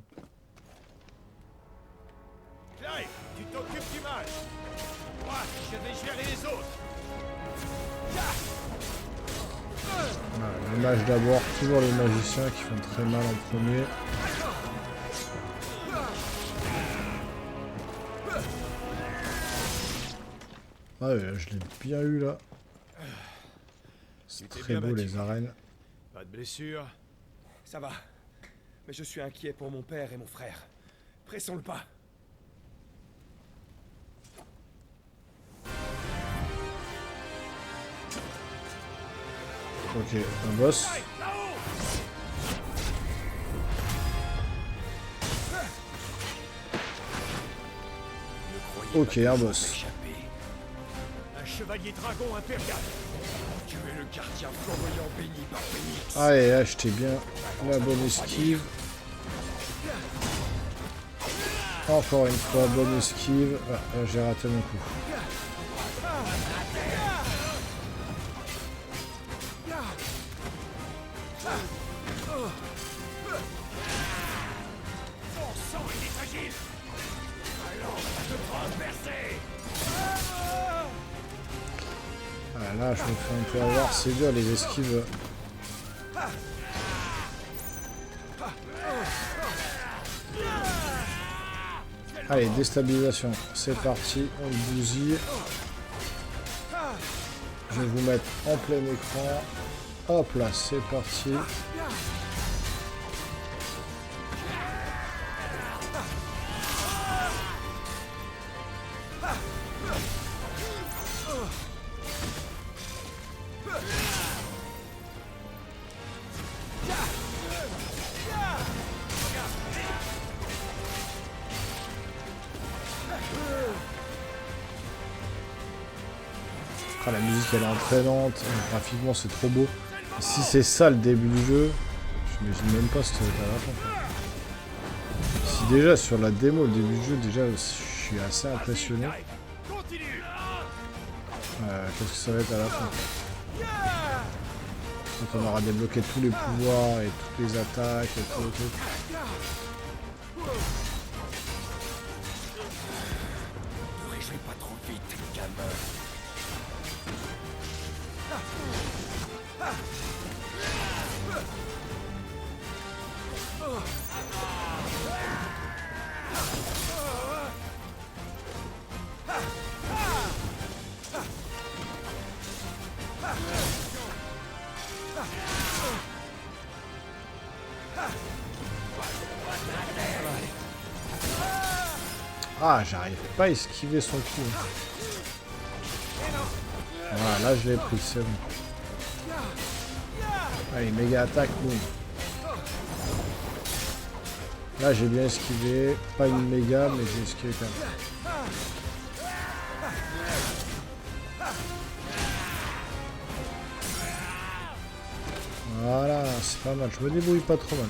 Clive, tu t'occupes du mal. Moi, je vais gérer les autres. Voilà, les mages d'abord, toujours les magiciens qui font très mal en premier. Ah ouais, je l'ai bien eu là. C'est très beau les arènes. Pas de blessure. Ça va. Mais je suis inquiet pour mon père et mon frère. Pressons le pas. Ok, un boss. Ok, un boss. Un chevalier dragon impérial. Tu es le gardien flamboyant béni par Phoenix. Allez, achetez bien la bonne esquive. Encore une fois, bonne esquive. Ah, là, j'ai raté mon coup. Ah, là, je me fais un peu avoir, c'est dur les esquives. Allez, déstabilisation, c'est parti, on le bousille. Je vais vous mettre en plein écran. Hop là, c'est parti. Ah, la musique elle est entraînante, graphiquement c'est trop beau. Et si c'est ça le début du jeu, je m'imagine même pas ce que ça va être à la fin. Si déjà sur la démo, le début du jeu, déjà je suis assez impressionné. Qu'est-ce que ça va être à la fin? Quand on aura débloqué tous les pouvoirs et toutes les attaques et tout le truc. Je vais pas trop vite, gamin. Ah, j'arrive pas à esquiver son coup. Voilà, là je l'ai pris, c'est bon. Allez, méga attaque, boum. Là j'ai bien esquivé, pas une méga, mais j'ai esquivé quand même. Voilà, c'est pas mal, je me débrouille pas trop mal.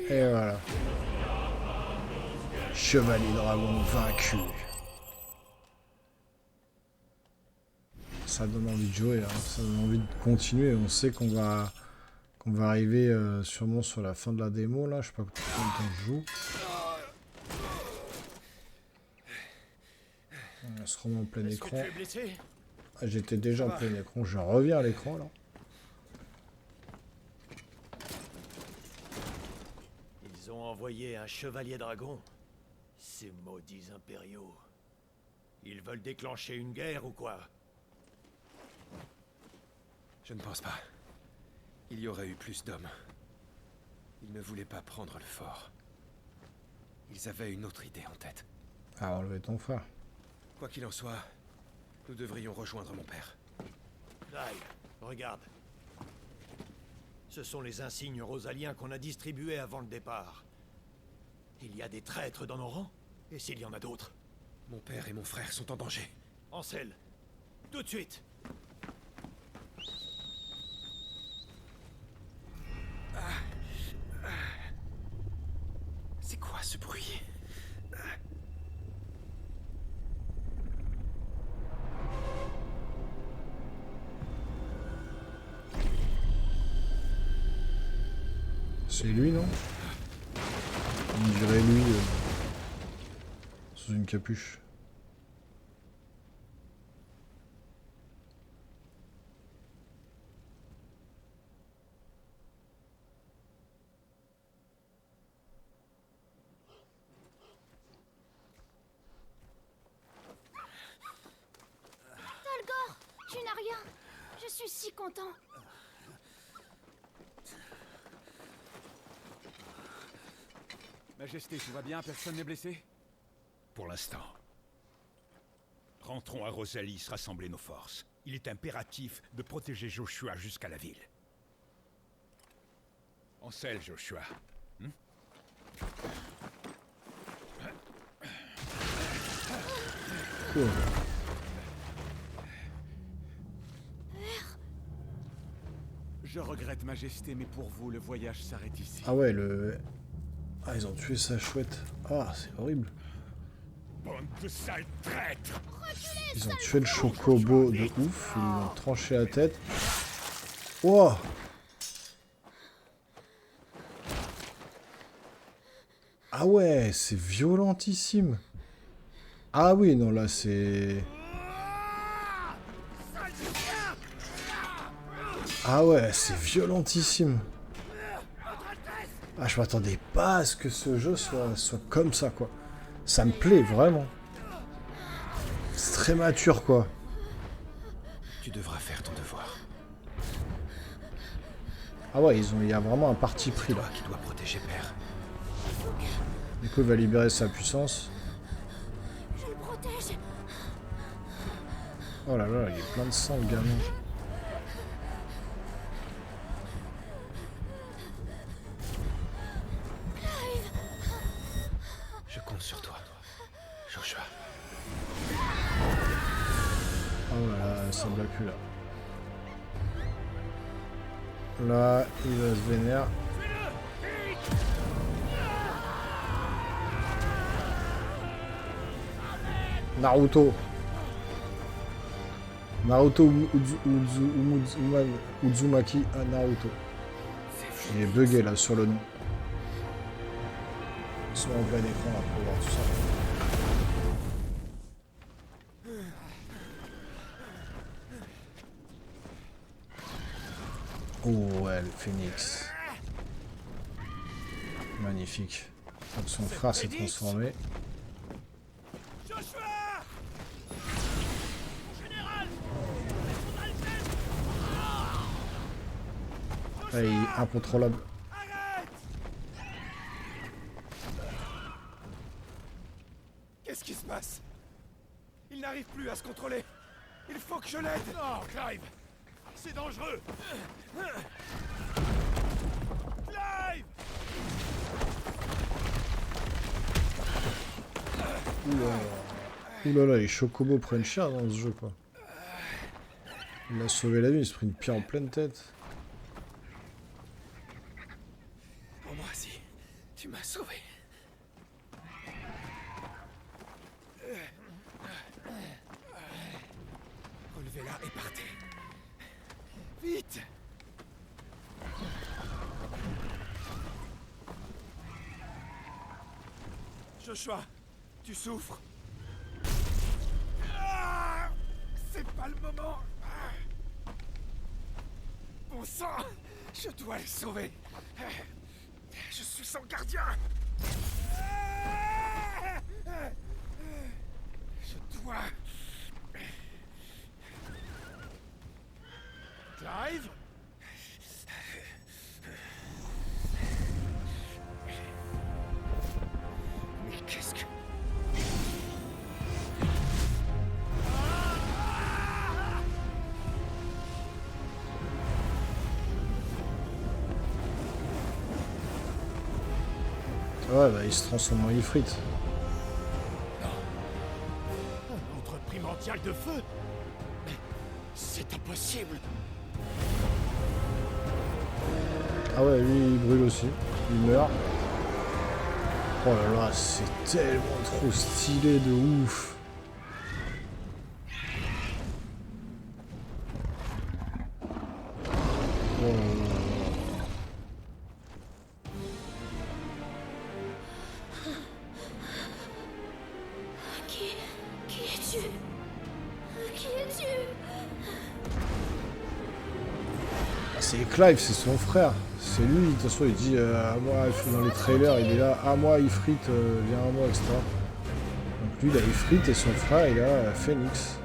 Et voilà. Chevalier dragon vaincu. Ça donne envie de jouer, hein. Ça donne envie de continuer. On sait qu'on va arriver sûrement sur la fin de la démo là. Je sais pas combien de temps je joue. On se remet en plein écran. Ah, j'étais déjà en plein écran. Je reviens à l'écran là. Ils ont envoyé un chevalier dragon. Ces maudits impériaux. Ils veulent déclencher une guerre ou quoi? Je ne pense pas. Il y aurait eu plus d'hommes. Ils ne voulaient pas prendre le fort. Ils avaient une autre idée en tête. Ah, enlever ton frère. Quoi qu'il en soit, nous devrions rejoindre mon père. Clive, regarde. Ce sont les insignes rosaliens qu'on a distribués avant le départ. Il y a des traîtres dans nos rangs? Et s'il y en a d'autres? Mon père et mon frère sont en danger. Ansel, tout de suite! C'est quoi ce bruit? C'est lui, non? On dirait lui sous une capuche. Tolgor, tu n'as rien. Je suis si content. Majesté, tout va bien? Personne n'est blessé? Pour l'instant. Rentrons à Rosalis, rassembler nos forces. Il est impératif de protéger Joshua jusqu'à la ville. Ansel, Joshua. Cool. Je regrette, Majesté, mais pour vous, le voyage s'arrête ici. Ah ouais, Ah, ils ont tué sa chouette. Ah, c'est horrible. Bande de sales traîtres! Ils ont tué le chocobo de ouf. Ils lui ont tranché la tête. Wow. Ah ouais, c'est violentissime. Ah oui, non, là, c'est... Ah ouais, c'est violentissime. Ah, je m'attendais pas à ce que ce jeu soit comme ça, quoi. Ça me plaît, vraiment. C'est très mature, quoi. Tu devras faire ton devoir. Ah ouais, il y a vraiment un parti pris, là. C'est toi qui dois protéger Père. Du coup, il va libérer sa puissance. Je le protège. Oh là là, il y a plein de sang, le gamin. Je compte sur toi, Joshua. Ah voilà, ça ne va plus là. Là, il va se vénère. Naruto. Naruto Uzumaki à Naruto. Il est bugué là sur le nom. Soit en plein écran là pour voir tout ça. Oh ouais, le phénix. Magnifique. Donc son frère s'est transformé. Là, il est incontrôlable. Qu'est-ce qui se passe? Il n'arrive plus à se contrôler. Il faut que je l'aide. Non, Clive. C'est dangereux. Clive! Oulala, les chocobos prennent cher dans ce jeu, quoi. Il a sauvé la vie, il se prit une pierre en pleine tête. Oh, moi aussi, tu m'as sauvé. Relevez-la et partez. Vite! Joshua, tu souffres. C'est pas le moment. Bon sang, je dois le sauver. Je suis son gardien. Je dois... Clive? Mais qu'est-ce que... Ouais, bah il se transforme en Ifrit. Un autre primordial de feu? Mais c'est impossible. Ah ouais, lui il brûle aussi. Il meurt. Oh là là, c'est tellement trop stylé de ouf. Oh là là. Qui es-tu? Qui es-tu? Ah, c'est Clive, c'est son frère. C'est lui, de toute façon, il dit à moi, dans les trailers, il est là, à moi, Ifrit, viens à moi, etc. Donc lui, il a Ifrit et son frère, il a Phoenix.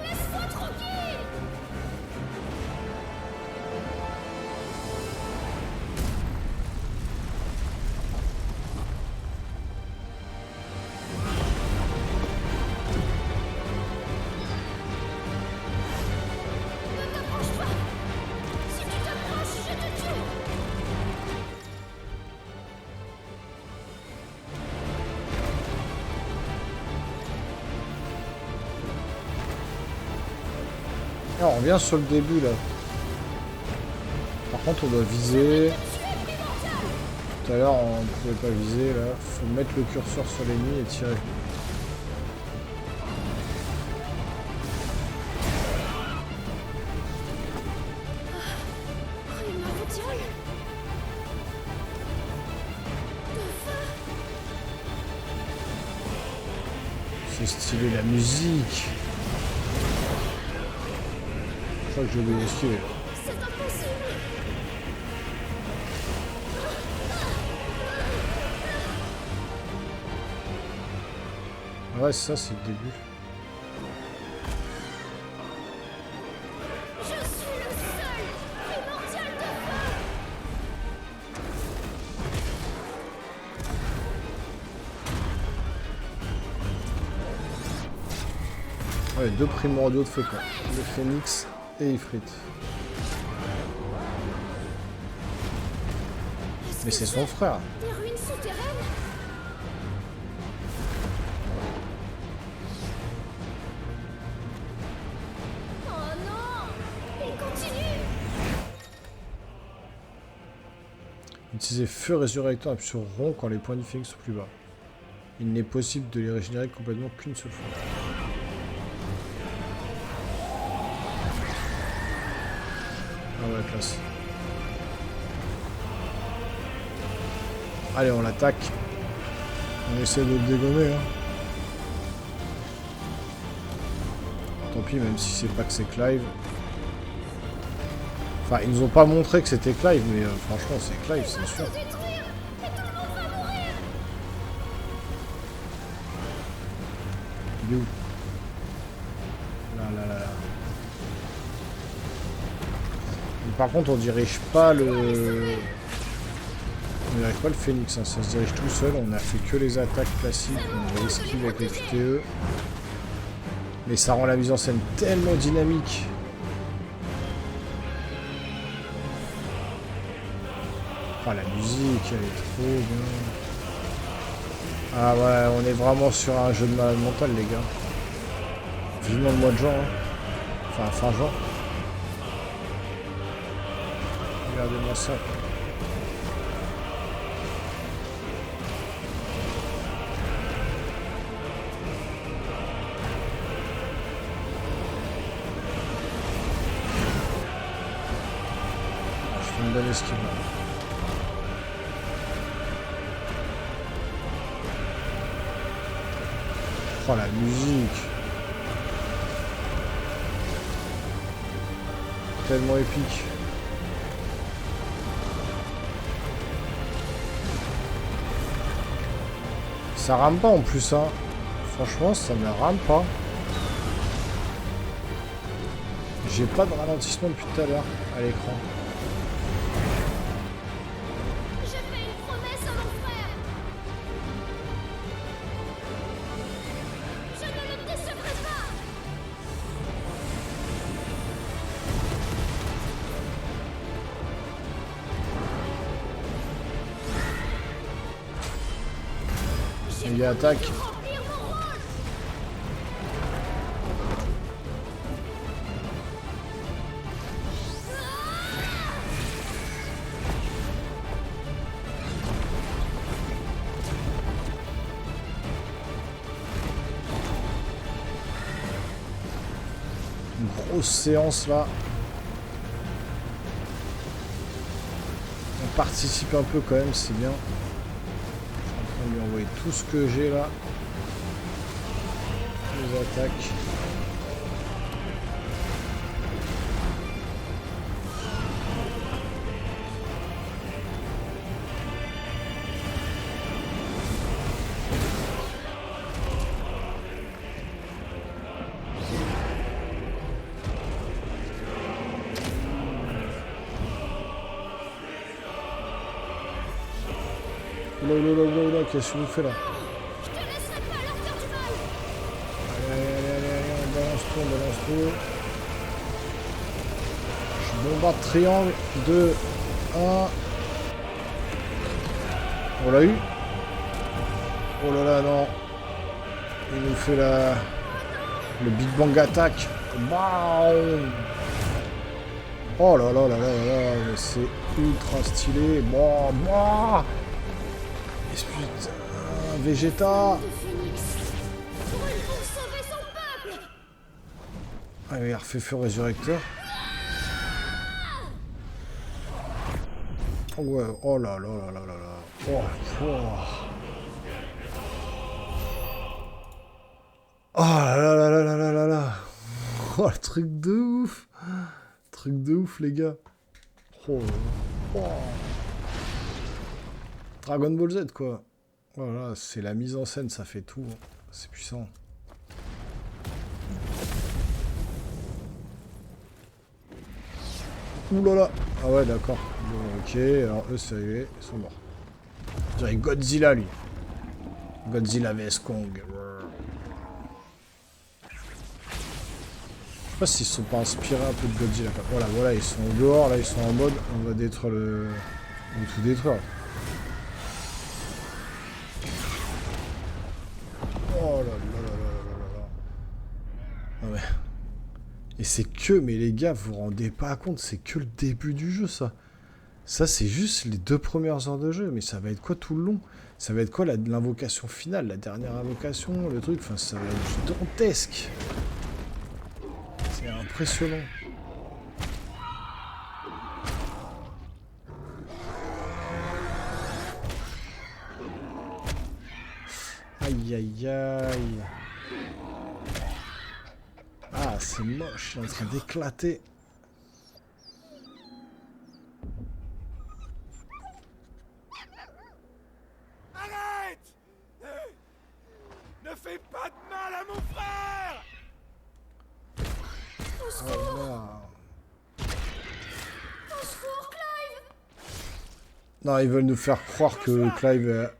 Laisse-moi tranquille! Ne t'approche pas! Si tu t'approches, je te tue! Ah, on revient sur le début là. Par contre, on doit viser. Tout à l'heure, on ne pouvait pas viser là. Faut mettre le curseur sur l'ennemi et tirer. Primordial de feu. C'est stylé, la musique. Je crois que j'ai oublié d'esquiver. C'est impossible. Ouais, ça, c'est le début. Je suis le seul primordial de feu. Ouais, deux primordiaux de feu, quoi. Le Phoenix et Ifrit. Mais c'est son frère. Des ruines souterraines? Oh non! Il continue! Utilisez feu résurrecteur et puis sur rond quand les points du Phoenix sont plus bas. Il n'est possible de les régénérer complètement qu'une seule fois. Ah ouais, classe. Allez, on l'attaque. On essaie de le dégommer. Hein. Tant pis, même si c'est pas que c'est Clive. Enfin, ils nous ont pas montré que c'était Clive, mais franchement, c'est Clive, c'est sûr. Il est où? Là. Mais par contre, on dirige pas le... On dirige pas le Phoenix, hein. Ça se dirige tout seul. On a fait que les attaques classiques. On esquive avec les QTE. Mais ça rend la mise en scène tellement dynamique. Oh, la musique, elle est trop bien. Ah ouais, on est vraiment sur un jeu de malade mental, les gars. Vivement le mois de juin. Hein. Enfin, fin juin. Regardez-moi ça. Je fais une bonne esquive. Oh, la musique. Tellement épique. Ça rame pas en plus, hein. Franchement, ça ne rame pas. J'ai pas de ralentissement depuis tout à l'heure à l'écran. Je fais une promesse à mon frère. Je ne le décevrai pas. gars attaquent. Une grosse séance là. On participe un peu quand même, c'est bien. On va lui envoyer tout ce que j'ai là. Les attaques. Oula, qu'est-ce que vous faites là? Je te laisserai pas leur faire du mal. Allez, on balance tout. Je bombarde triangle, 2, 1. On l'a eu. Oh là là, non. Il nous fait le Big Bang attack. Bam. Oh là là, mais c'est ultra stylé. Bon. Putain, Vegeta. Ah, il refait feu résurrecteur. Oh ouais, oh là. Oh là. Oh, le truc de ouf. Truc de ouf, les gars. Oh. Dragon Ball Z, quoi. Voilà, c'est la mise en scène, ça fait tout. C'est puissant. Ouh là là. Ah ouais, d'accord. Bon, ok, alors eux, ça y est, ils sont morts. Je dirais Godzilla, lui. Godzilla vs Kong. Je sais pas s'ils se sont pas inspirés un peu de Godzilla. Voilà, ils sont dehors, là, ils sont en mode, on va détruire le... On va tout détruire. Oh là là. Ah ouais. Et c'est que... Mais les gars, vous vous rendez pas compte, c'est que le début du jeu, ça. Ça, c'est juste les 2 premières heures de jeu. Mais ça va être quoi tout le long? Ça va être quoi l'invocation finale, la dernière invocation, le truc? Enfin, ça va être dantesque. C'est impressionnant. Aïe. Ah, c'est moche, il est en train d'éclater. Arrête! Ne fais pas de mal à mon frère! Au secours! Au secours, Clive! Non, ils veulent nous faire croire que Clive est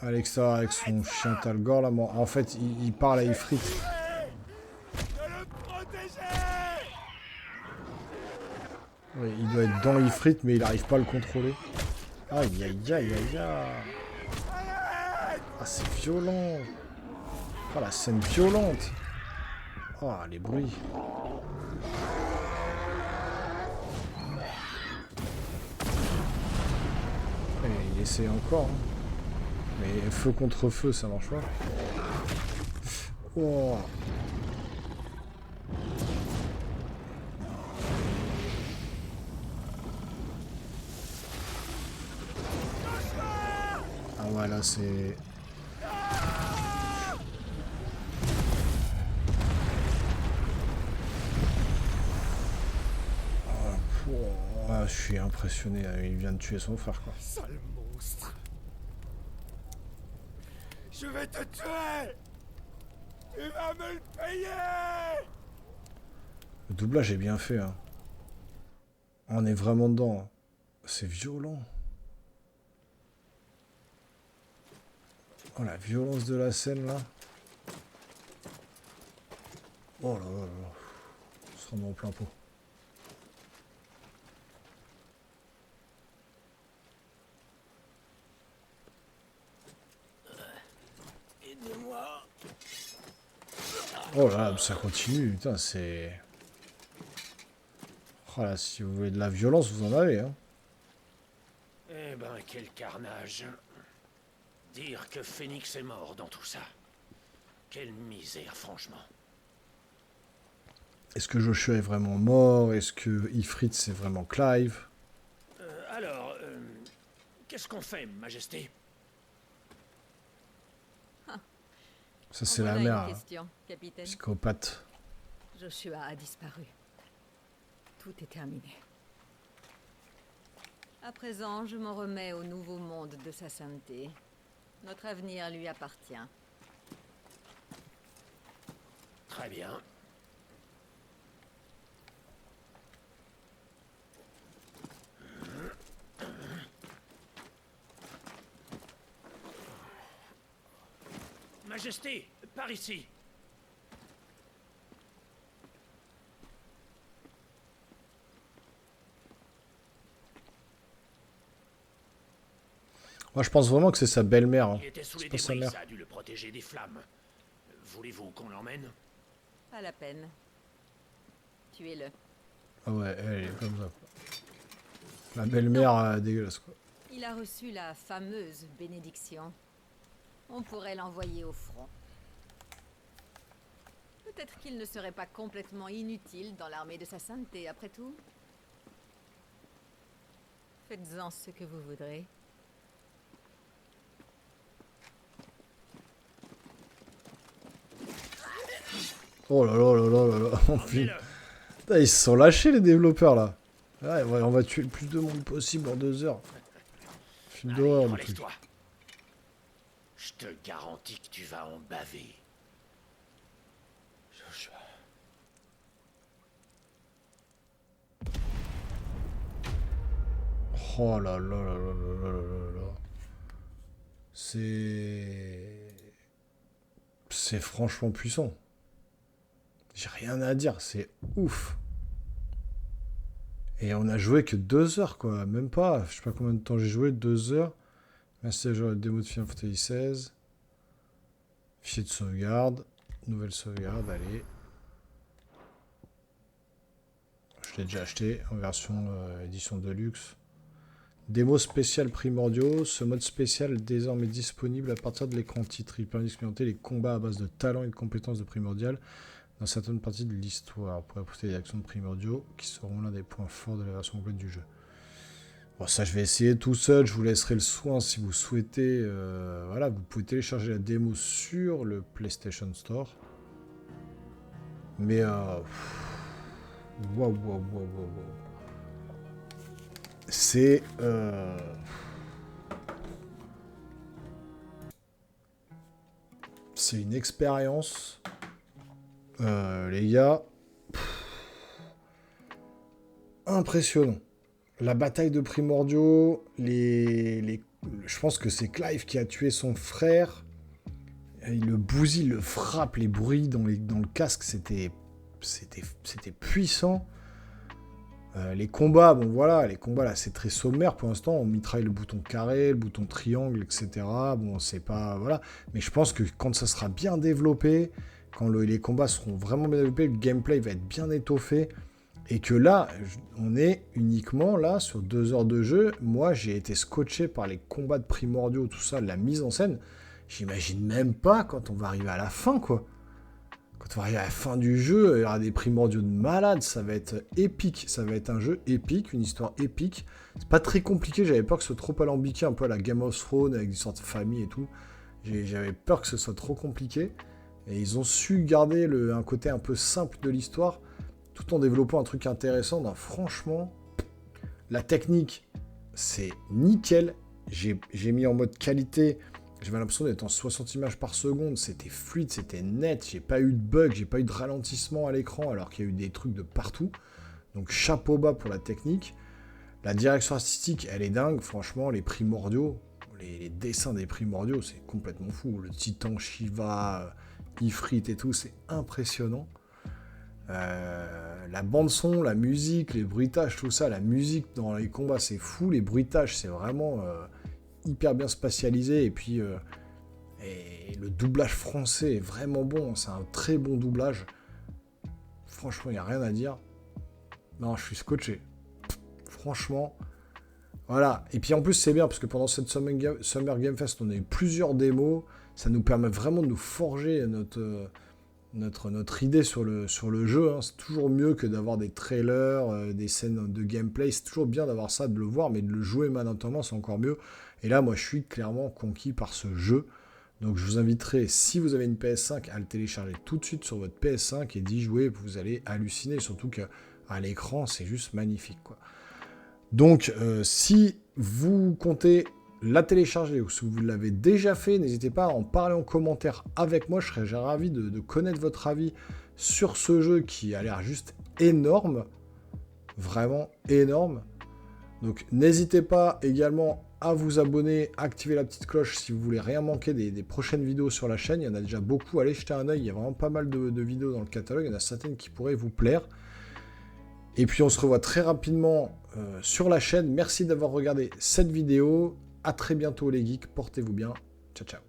à l'extérieur avec son chien Talgor là. En fait, il parle à Ifrit. Oui, il doit être dans Ifrit, mais il n'arrive pas à le contrôler. Aïe. Ah, c'est violent. Oh, la scène violente. Oh, les bruits. Et il essaie encore. Hein. Mais feu contre feu, ça marche pas. Oh. Ah ouais, là c'est... Ah, je suis impressionné, il vient de tuer son frère, quoi. Sale monstre. Je vais te tuer. Tu vas me le payer. Le doublage est bien fait, hein. On est vraiment dedans. Hein. C'est violent. Oh, la violence de la scène, là. Oh là là là. On se rend en plein pot. Oh là là, ça continue, putain, c'est... Oh là, si vous voulez de la violence, vous en avez, hein. Eh ben, quel carnage. Dire que Phoenix est mort dans tout ça. Quelle misère, franchement. Est-ce que Joshua est vraiment mort? Est-ce que Ifrit, c'est vraiment Clive? Alors, qu'est-ce qu'on fait, Majesté? Ça, c'est la mère, question, capitaine. psychopathe. Joshua a disparu. Tout est terminé. À présent, je m'en remets au nouveau monde de sa sainteté. Notre avenir lui appartient. Très bien. Majesté, par ici. Moi, je pense vraiment que c'est sa belle-mère. Hein. Il était sous les C'est pas sa débris, mère. ça a dû le protéger des flammes. Voulez-vous qu'on l'emmène? Pas la peine. Tuez-le. Ah ouais, elle est comme ça. Quoi. La belle-mère dégueulasse, quoi. Il a reçu la fameuse bénédiction. On pourrait l'envoyer au front. Peut-être qu'il ne serait pas complètement inutile dans l'armée de sa sainteté, après tout. Faites-en ce que vous voudrez. Oh là là là là là là. Oh, putain, ils se sont lâchés, les développeurs, là. Ouais, on va tuer le plus de monde possible en 2 heures. Film d'horreur, le truc. Relève-toi. Je te garantis que tu vas en baver. Joshua. Oh là là là là là là là là. C'est franchement puissant. J'ai rien à dire, c'est ouf. Et on a joué que 2 heures, quoi. Même pas. Je sais pas combien de temps j'ai joué, 2 heures. Merci à jouer à la démo de Final Fantasy XVI. Fichier de sauvegarde. Nouvelle sauvegarde, allez. Je l'ai déjà acheté en version édition Deluxe. Démo spéciale primordiaux. Ce mode spécial est désormais disponible à partir de l'écran titre. Il permet d'expérimenter les combats à base de talent et de compétences de primordial dans certaines parties de l'histoire. Pour apporter des actions de primordiaux qui seront l'un des points forts de la version complète du jeu. Bon, ça, je vais essayer tout seul. Je vous laisserai le soin si vous souhaitez. Voilà, vous pouvez télécharger la démo sur le PlayStation Store. Mais waouh, waouh, waouh, waouh, waouh. C'est une expérience, les gars, impressionnant. La bataille de primordiaux, je pense que c'est Clive qui a tué son frère. Il le bousille, il le frappe, les bruits dans le casque, c'était puissant. Les combats, bon voilà, les combats là c'est très sommaire pour l'instant, on mitraille le bouton carré, le bouton triangle, etc. Bon c'est pas, voilà, mais je pense que quand ça sera bien développé, quand les combats seront vraiment bien développés, le gameplay va être bien étoffé, et que là, on est uniquement là sur 2 heures de jeu. Moi j'ai été scotché par les combats de primordiaux, tout ça, la mise en scène, j'imagine même pas quand on va arriver à la fin, quoi. Quand on va arriver à la fin du jeu, il y aura des primordiaux de malade, ça va être épique, ça va être un jeu épique, une histoire épique. C'est pas très compliqué, j'avais peur que ce soit trop alambiqué, un peu à la Game of Thrones, avec des sortes de familles et tout. J'avais peur que ce soit trop compliqué. Et ils ont su garder un côté un peu simple de l'histoire, tout en développant un truc intéressant. Donc, franchement, la technique, c'est nickel. J'ai mis en mode qualité. J'avais l'impression d'être en 60 images par seconde, c'était fluide, c'était net, j'ai pas eu de bug, j'ai pas eu de ralentissement à l'écran alors qu'il y a eu des trucs de partout. Donc chapeau bas pour la technique. La direction artistique, elle est dingue, franchement, les primordiaux, les dessins des primordiaux, c'est complètement fou. Le Titan, Shiva, Ifrit et tout, c'est impressionnant. La bande-son, la musique, les bruitages, tout ça, la musique dans les combats, c'est fou. Les bruitages, c'est vraiment... hyper bien spatialisé, et puis Et le doublage français est vraiment bon, c'est un très bon doublage. Franchement, il n'y a rien à dire. Non, je suis scotché. Franchement, voilà. Et puis en plus, c'est bien, parce que pendant cette Summer Game Fest, on a eu plusieurs démos. Ça nous permet vraiment de nous forger notre idée sur le jeu. Hein. C'est toujours mieux que d'avoir des trailers, des scènes de gameplay. C'est toujours bien d'avoir ça, de le voir, mais de le jouer maintenant, c'est encore mieux. Et là, moi, je suis clairement conquis par ce jeu. Donc, je vous inviterai, si vous avez une PS5, à le télécharger tout de suite sur votre PS5 et d'y jouer. Vous allez halluciner, surtout qu'à l'écran, c'est juste magnifique, quoi. Donc, si vous comptez la télécharger ou si vous l'avez déjà fait, n'hésitez pas à en parler en commentaire avec moi. Je serais ravi de connaître votre avis sur ce jeu qui a l'air juste énorme. Vraiment énorme. Donc, n'hésitez pas également à vous abonner, activer la petite cloche si vous voulez rien manquer des prochaines vidéos sur la chaîne. Il y en a déjà beaucoup. Allez jeter un œil. Il y a vraiment pas mal de vidéos dans le catalogue. Il y en a certaines qui pourraient vous plaire. Et puis on se revoit très rapidement sur la chaîne. Merci d'avoir regardé cette vidéo. À très bientôt les geeks. Portez-vous bien. Ciao, ciao.